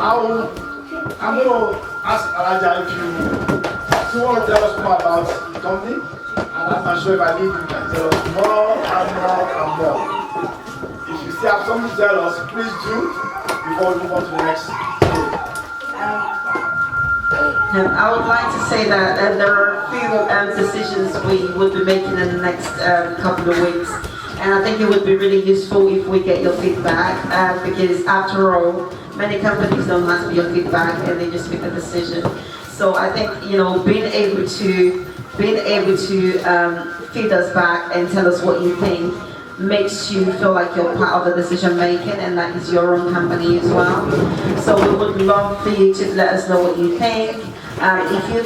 I'm going to ask Alaja if you want to tell us more about the company. And I'm sure if I need, you can tell us more and more and more. If you still have something to tell us, please do before we move on to the next stage. I would like to say that there are a few decisions we would be making in the next couple of weeks. And I think it would be really useful if we get your feedback because after all, many companies don't ask for your feedback and they just make a decision. So I think, being able to feed us back and tell us what you think makes you feel like you're part of the decision making and that is your own company as well. So we would love for you to let us know what you think. If you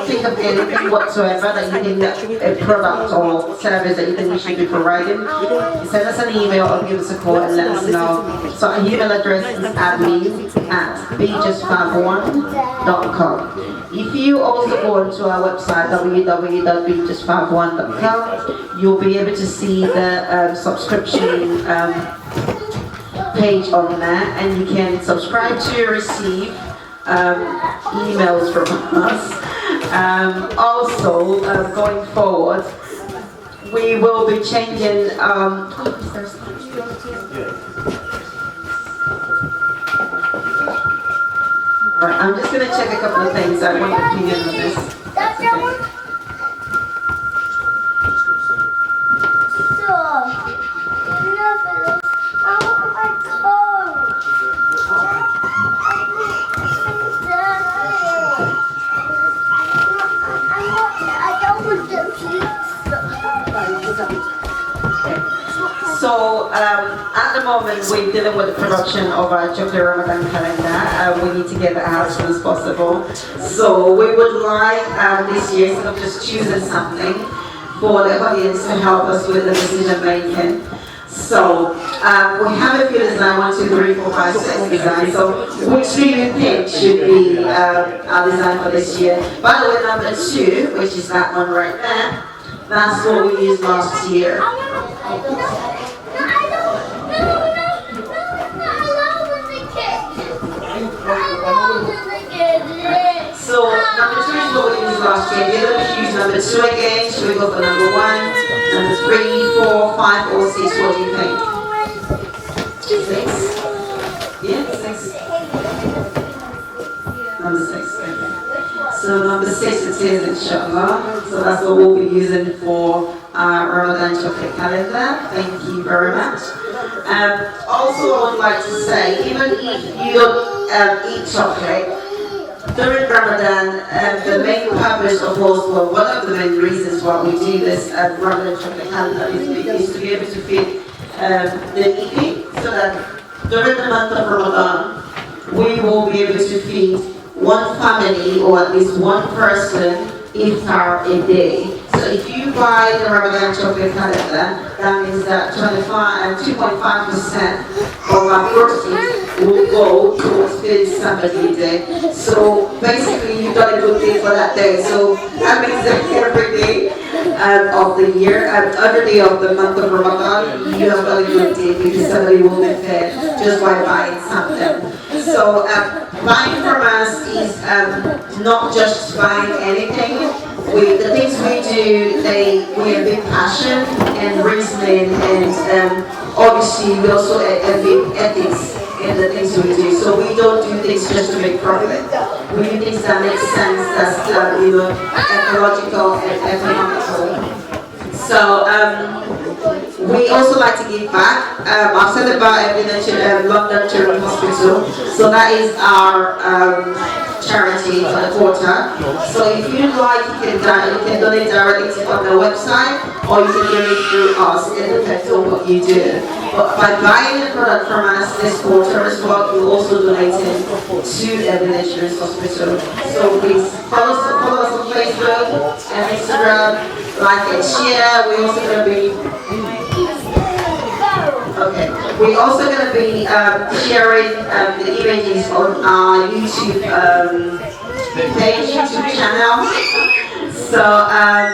think of anything whatsoever that you think that a product or service that you think we should be providing, send us an email or give us a call and let us know. So our email address is admin@bejustfab1.com. If you also go onto our website www.bejustfab1.com, you'll be able to see the subscription page on there, and you can subscribe to receive emails from us. Also, going forward, we will be changing. Alright, I'm just going to check a couple of things. I want your opinion on this. That's that one? So, enough of this. I want my coat. I don't want the pizza. So, at the moment, we're dealing with the production of our chocolate Ramadan calendar. We need to get that out as soon as possible. So, we would like this year, instead of just choosing something, for the audience to help us with the decision making. So, we have a few designs, 1, 2, 3, 4, 5, 6 designs. So, which do you think should be our design for this year? By the way, number 2, which is that one right there, that's what we used last year. So number 2 is what we used last year. The other we use number 2 again. Should we go for number 1, number 3, 4, 5, or 6? What do you think? 6? Yeah, 6. Number 6. Okay. So number 6 it is, inshallah. So that's what we'll be using for our Ramadan chocolate calendar. Thank you very much. Also, I would like to say, even if you don't eat chocolate, during Ramadan, the main purpose of course, well, one of the main reasons why we do this Ramadan chocolate calendar is to be able to feed the needy, so that during the month of Ramadan, we will be able to feed one family or at least one person iftar a day. So if you buy the Ramadan chocolate calendar, that means that 2.5% of our proceeds will go towards feeding somebody a day. So basically, you've done a good thing for that day. So that means that every day of the year, and every day of the month of Ramadan, you have done a good thing because somebody will be fed just by buying something. So buying from us is not just buying anything. The things we do, we have big passion and reasoning, and obviously we also have big ethics in the things we do. So we don't do things just to make profit. We do things that make sense, that's ecological and economical. So we also like to give back. I've said about London Children's Hospital. So that is our charity for the quarter. So if you'd like, you can donate directly on the website, or you can donate through us. It depends on what you do. But by buying a product from us this quarter as well, you're also donating to the Children's Hospital. So please follow us on Facebook and Instagram, like and share. We're also going to be we're also going to be sharing the images on our YouTube YouTube channel. So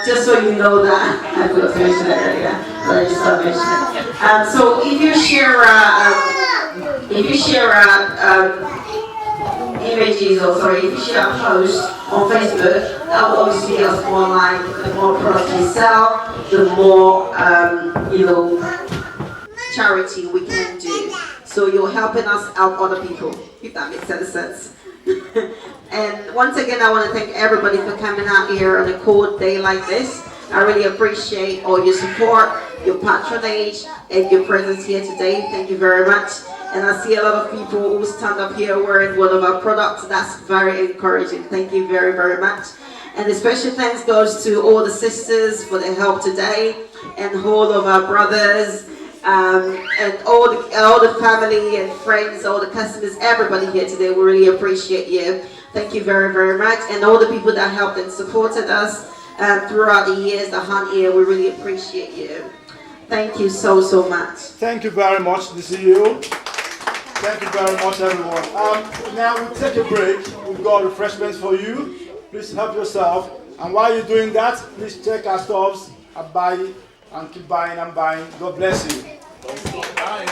just so you know that, I forgot to mention that earlier, but I just thought I'd mention it. So if you share images, or sorry, if you share a post on Facebook, that will obviously get us more like the more products we sell, the more charity we can do. So you're helping us help other people, if that makes any sense. And once again, I want to thank everybody for coming out here on a cold day like this. I really appreciate all your support, your patronage, and your presence here today. Thank you very much. And I see a lot of people who stand up here wearing one of our products. That's very encouraging. Thank you very, very much. And a special thanks goes to all the sisters for their help today, and all of our brothers, and all the family and friends, all the customers, everybody here today. We really appreciate you. Thank you very, very much. And all the people that helped and supported us throughout the years, the whole year, we really appreciate you. Thank you so, so much. Thank you very much, the CEO. Thank you very much, everyone. Now we'll take a break. We've got refreshments for you. Please help yourself. And while you're doing that, please check our stores and buy, and keep buying and buying. God bless you. Bye.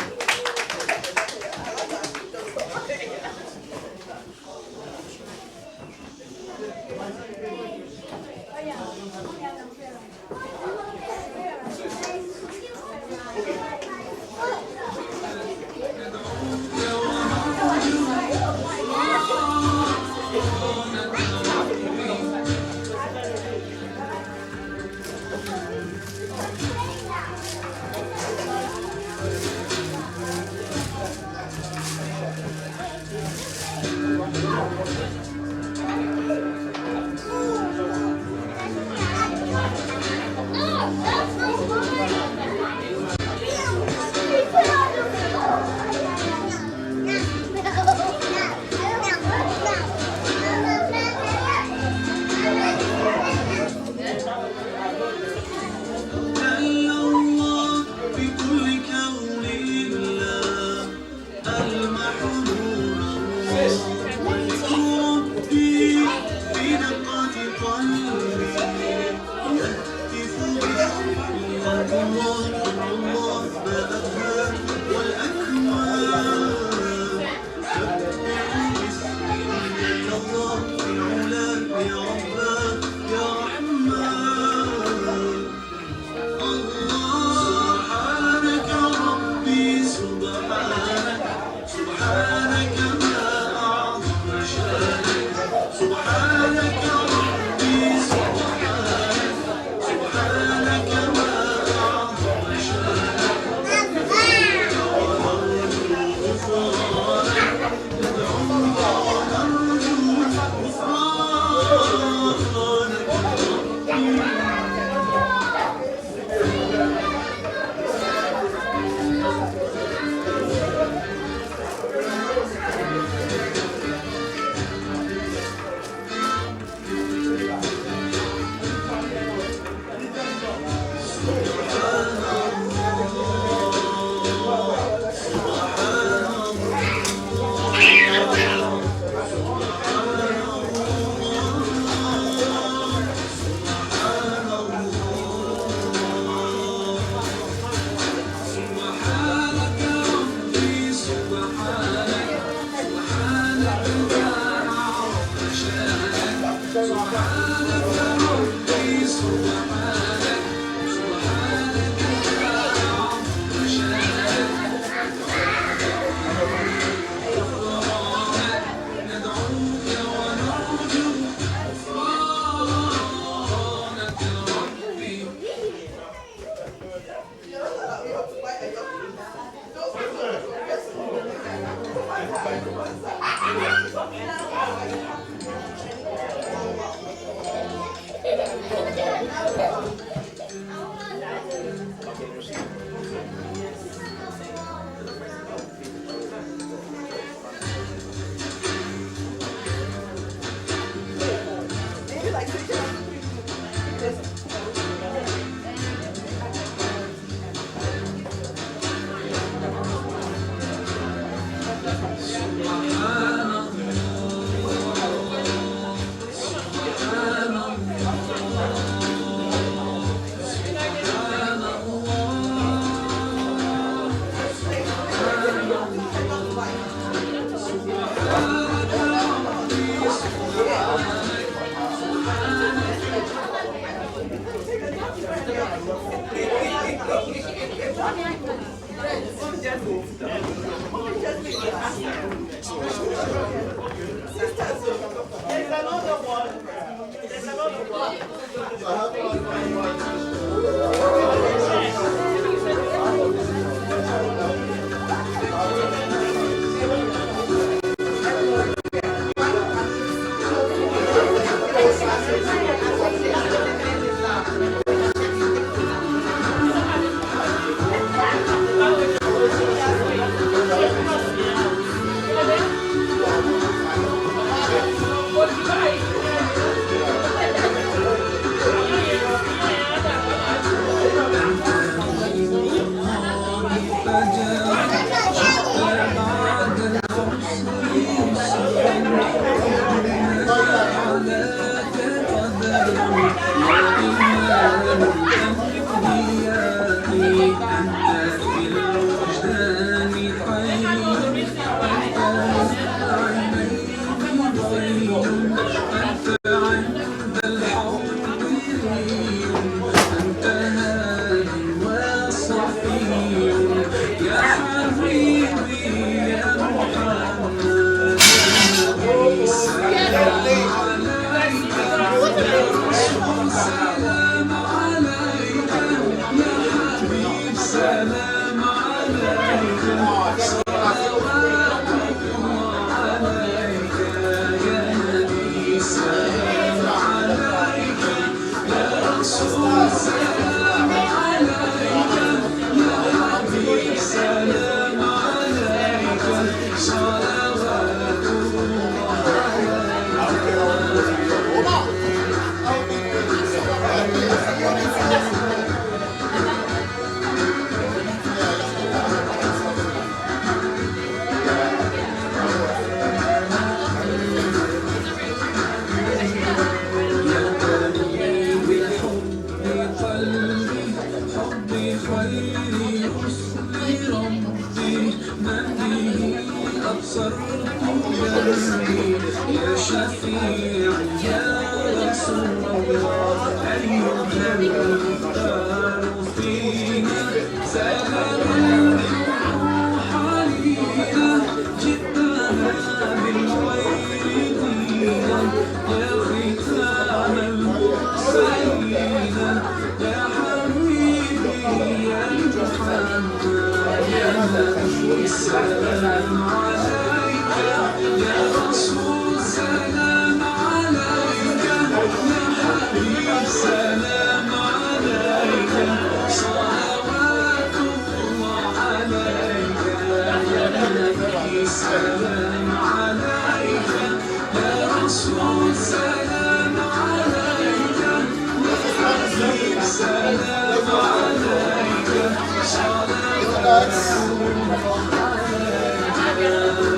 Nice.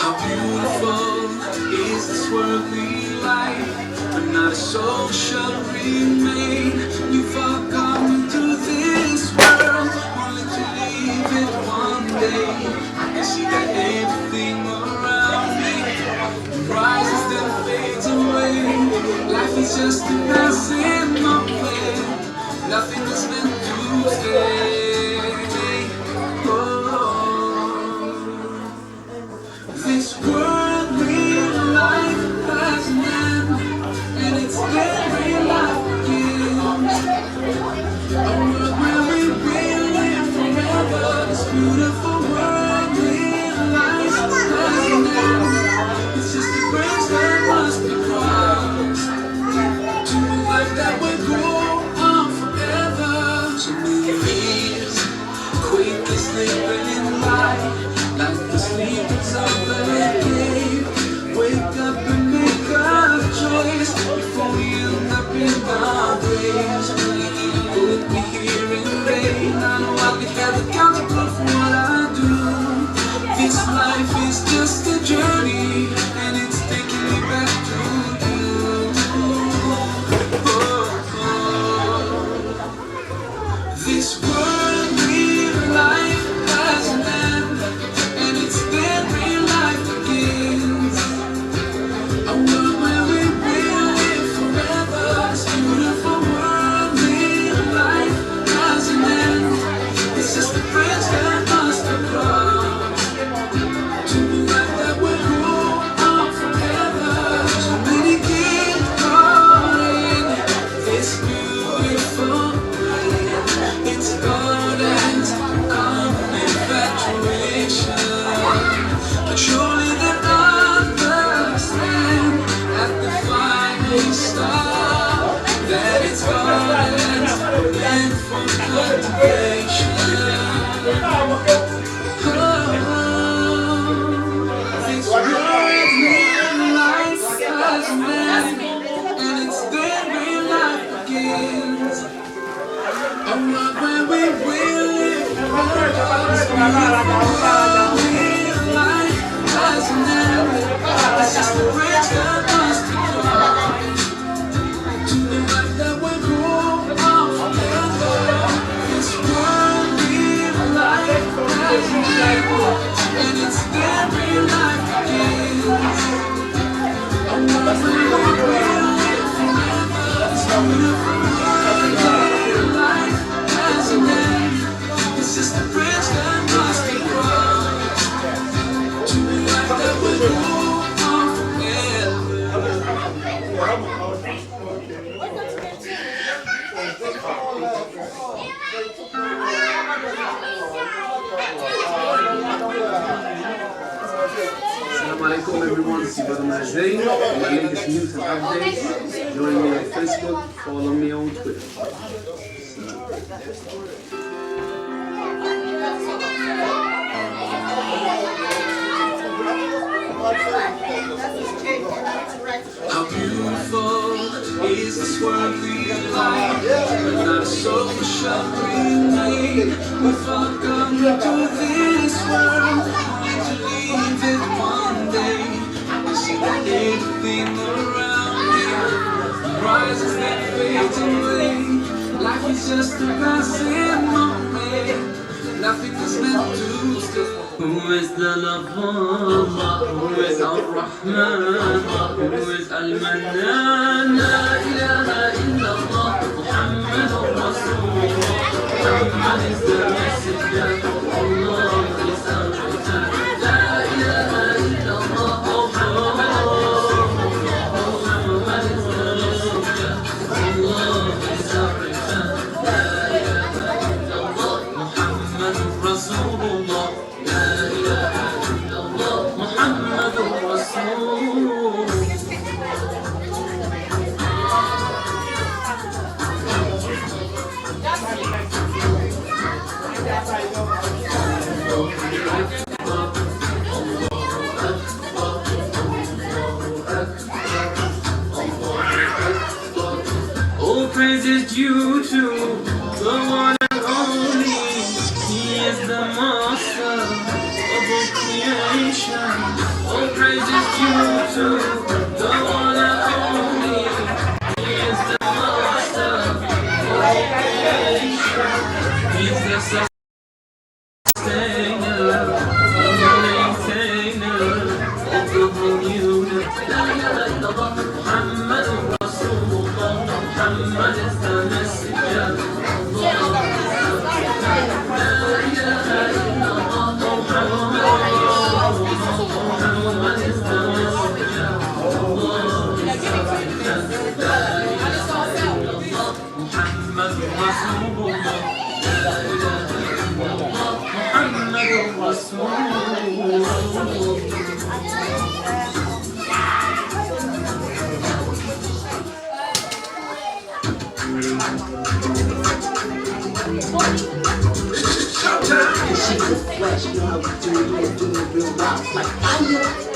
How beautiful is this worldly life, but not a soul shall remain. You've all come into this world, only to leave it one day. I can see that everything around me rises then fades away. Life is just a passing moment, nothing is meant to stay. This worldly life has an end, and it's every life begins. A world where we will live forever. This beautiful worldly life has an end. It's just a grace that must be crossed to a life that will go on forever. So many years quickly slipping by, like the sleepers of the cave. Wake up and make a choice before we end up in our graves. You put me here in vain. I know I'll be held accountable for what I do. This life is just a journey, and it's taking me back to you. This worldly life has an end, and it's then real life begins. A world where we will live forever. This beautiful worldly life has an end. It's just a bridge that must be crossed to a life that will go on forever. So many get caught in this beautiful way. It's gardens, common infatuation, but surely they understand at the final stop that it's gardens meant for cultivation. This worldly life has an end, and it's then real life begins. A world where we will live forever. This beautiful life has an end. It's just a bridge that must be crossed to the life that will go on forever. This worldly life has an end, and it's then real life begins. A world where we will live forever. This beautiful worldly life has an end. It's just a bridge that must be crossed to a life that will go on Assalamu alaikum everyone, it's your brother Mazay. For my latest news and updates, join me on Facebook, follow me on Twitter. How beautiful is this worldly life, but not a soul shall remain. We've all come into this world, only to leave it one day. I see that everything around me rises and fades away. Life is just a passing moment, nothing is meant to stay. Who is the love of Allah? Who is Ar-Rahman? Who is Al-Mannan? La ilaha illallah, Muhammadur Rasulullah. Muhammad is the messenger, Allah is our return. La ilaha illallah, Muhammadur Rasulullah. Muhammad is the messenger, Allah is our return. La ilaha illallah, Muhammadur Rasulullah. La ilaha illallah, Muhammadur Rasulullah. present you to the one and only. He is the master of all creation. All praises due to the one and only. He is the master of all creation. He's the sustainer, the maintainer of the whole universe. Muhammad Rasulullah, Muhammad is the messenger. Flash, you know how we do it, doing real rocks like fire.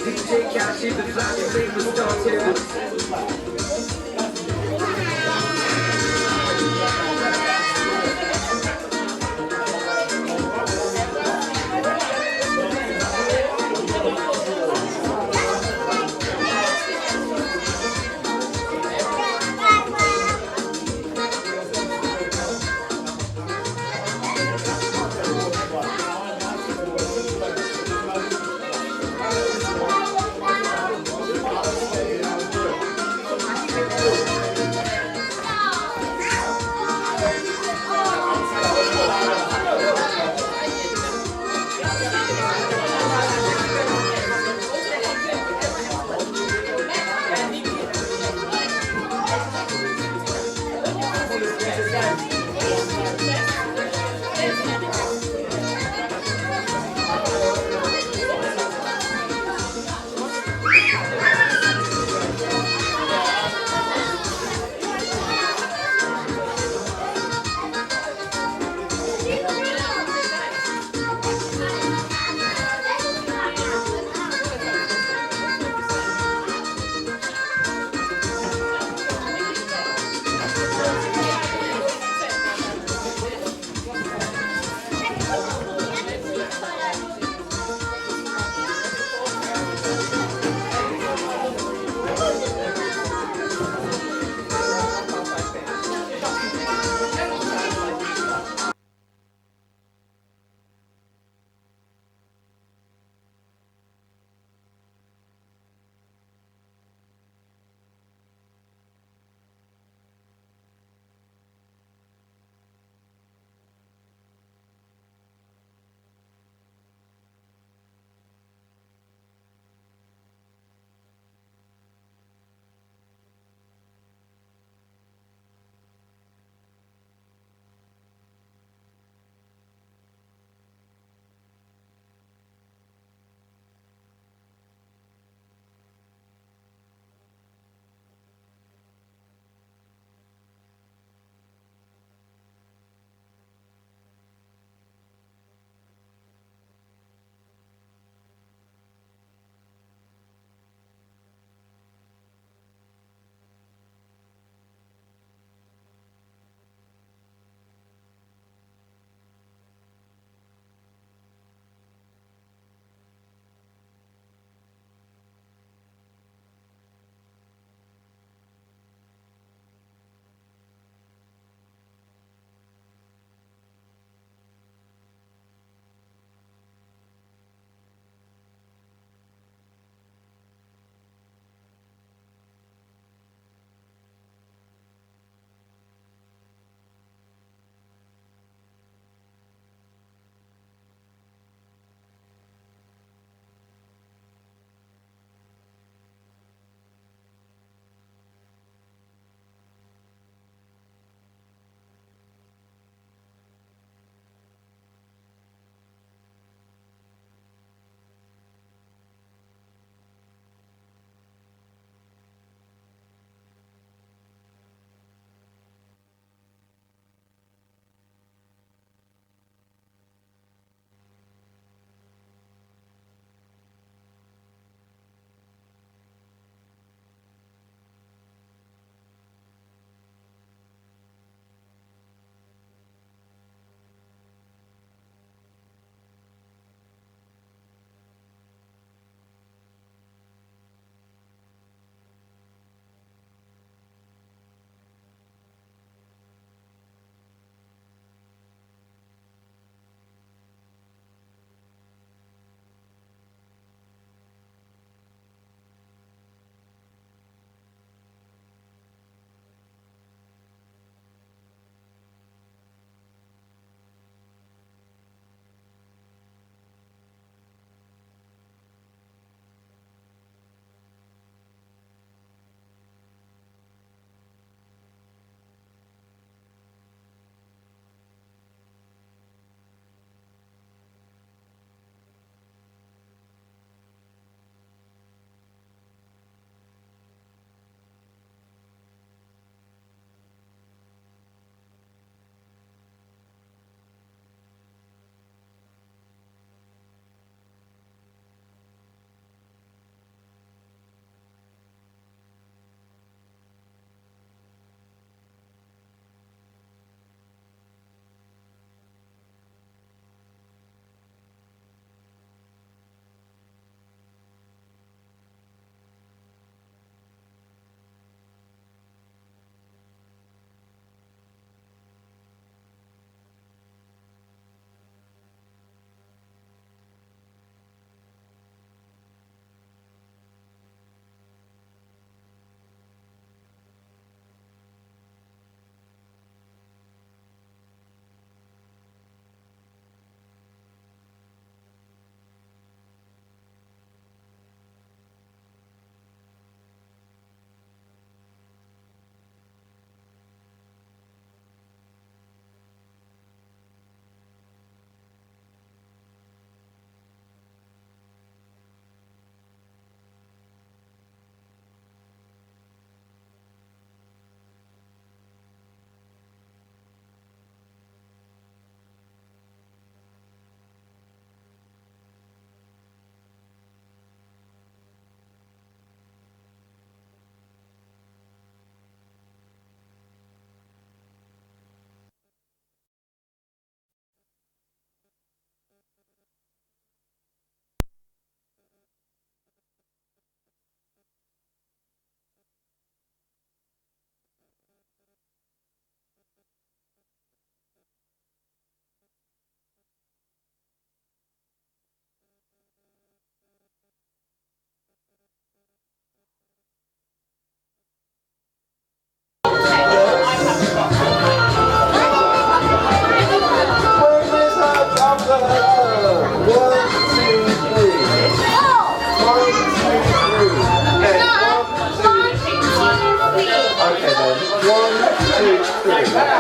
DJ Cash, the flash, the started.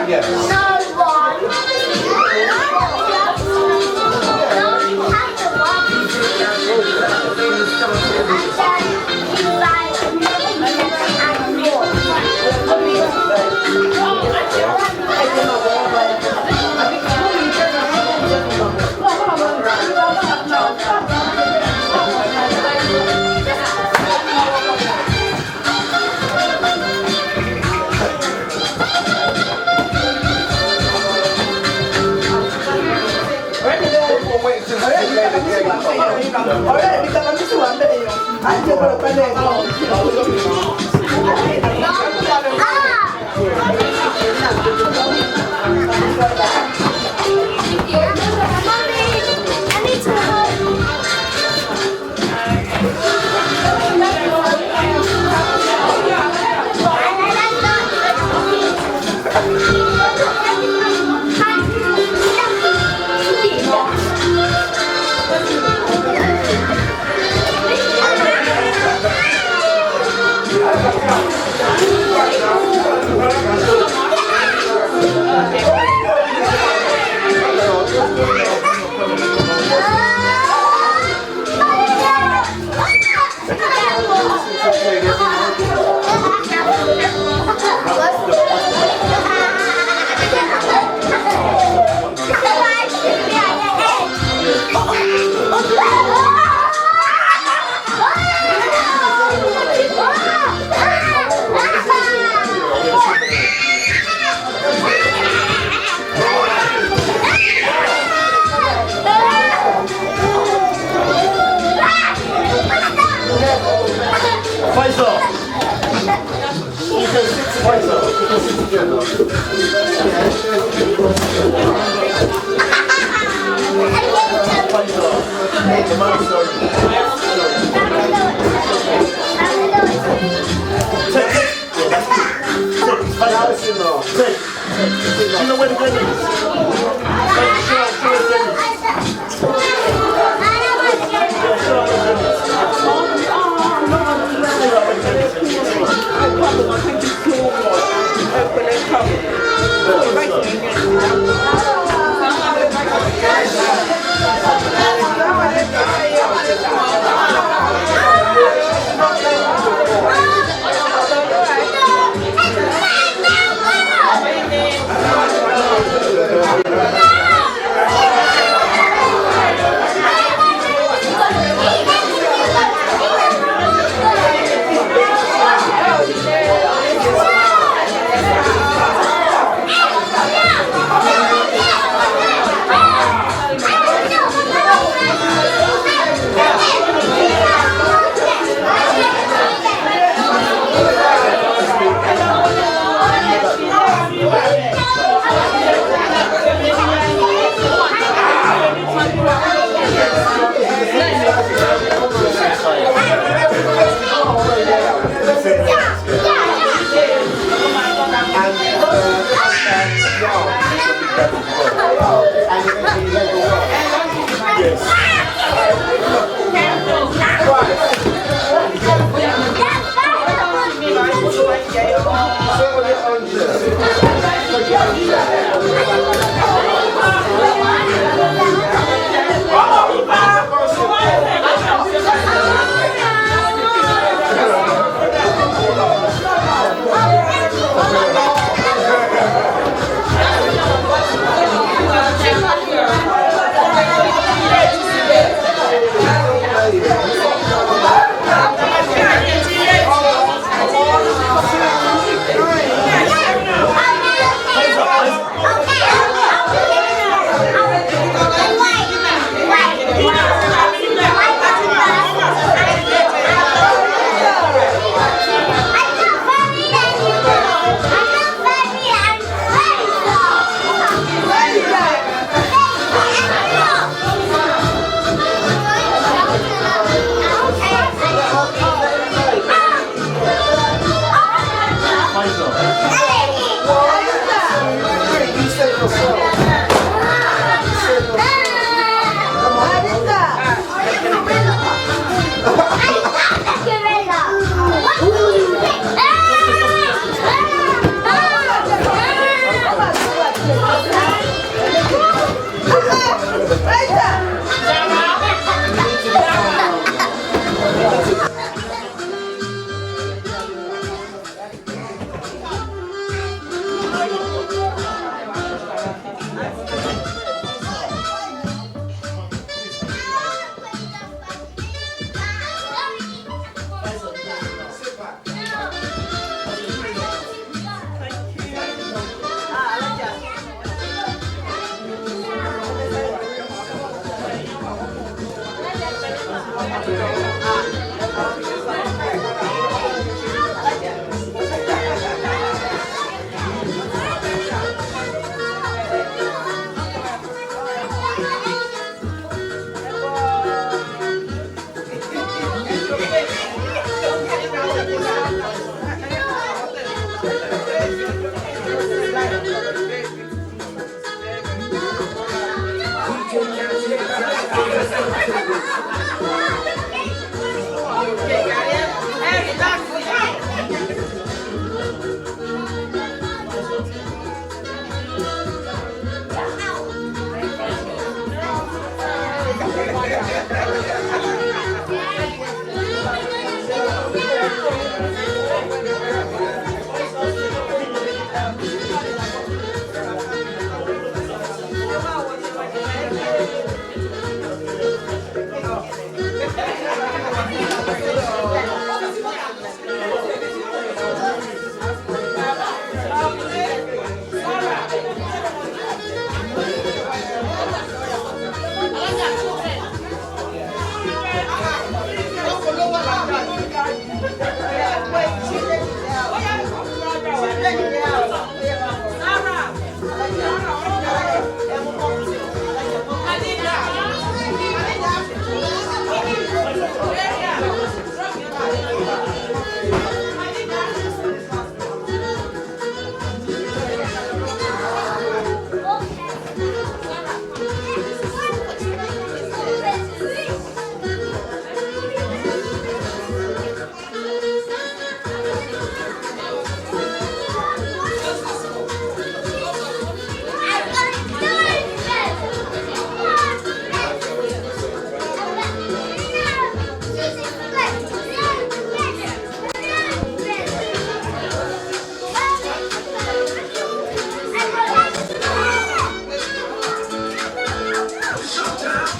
Yes. No one. No, have to walk. And then you like You know where the gun is?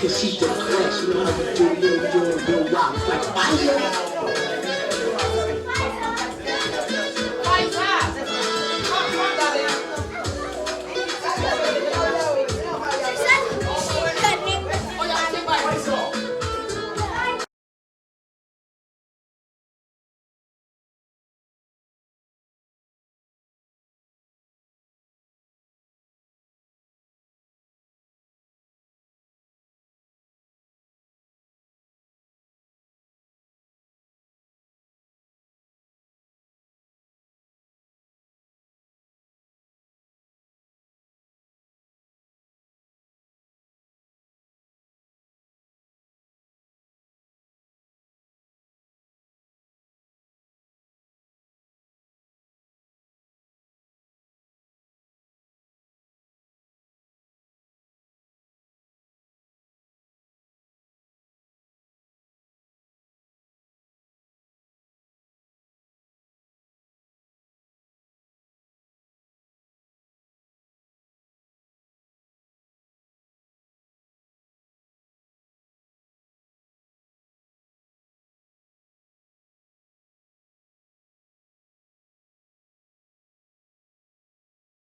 Cause she's the class, you know how we do, yo, yo, yo, wow, it's like fire.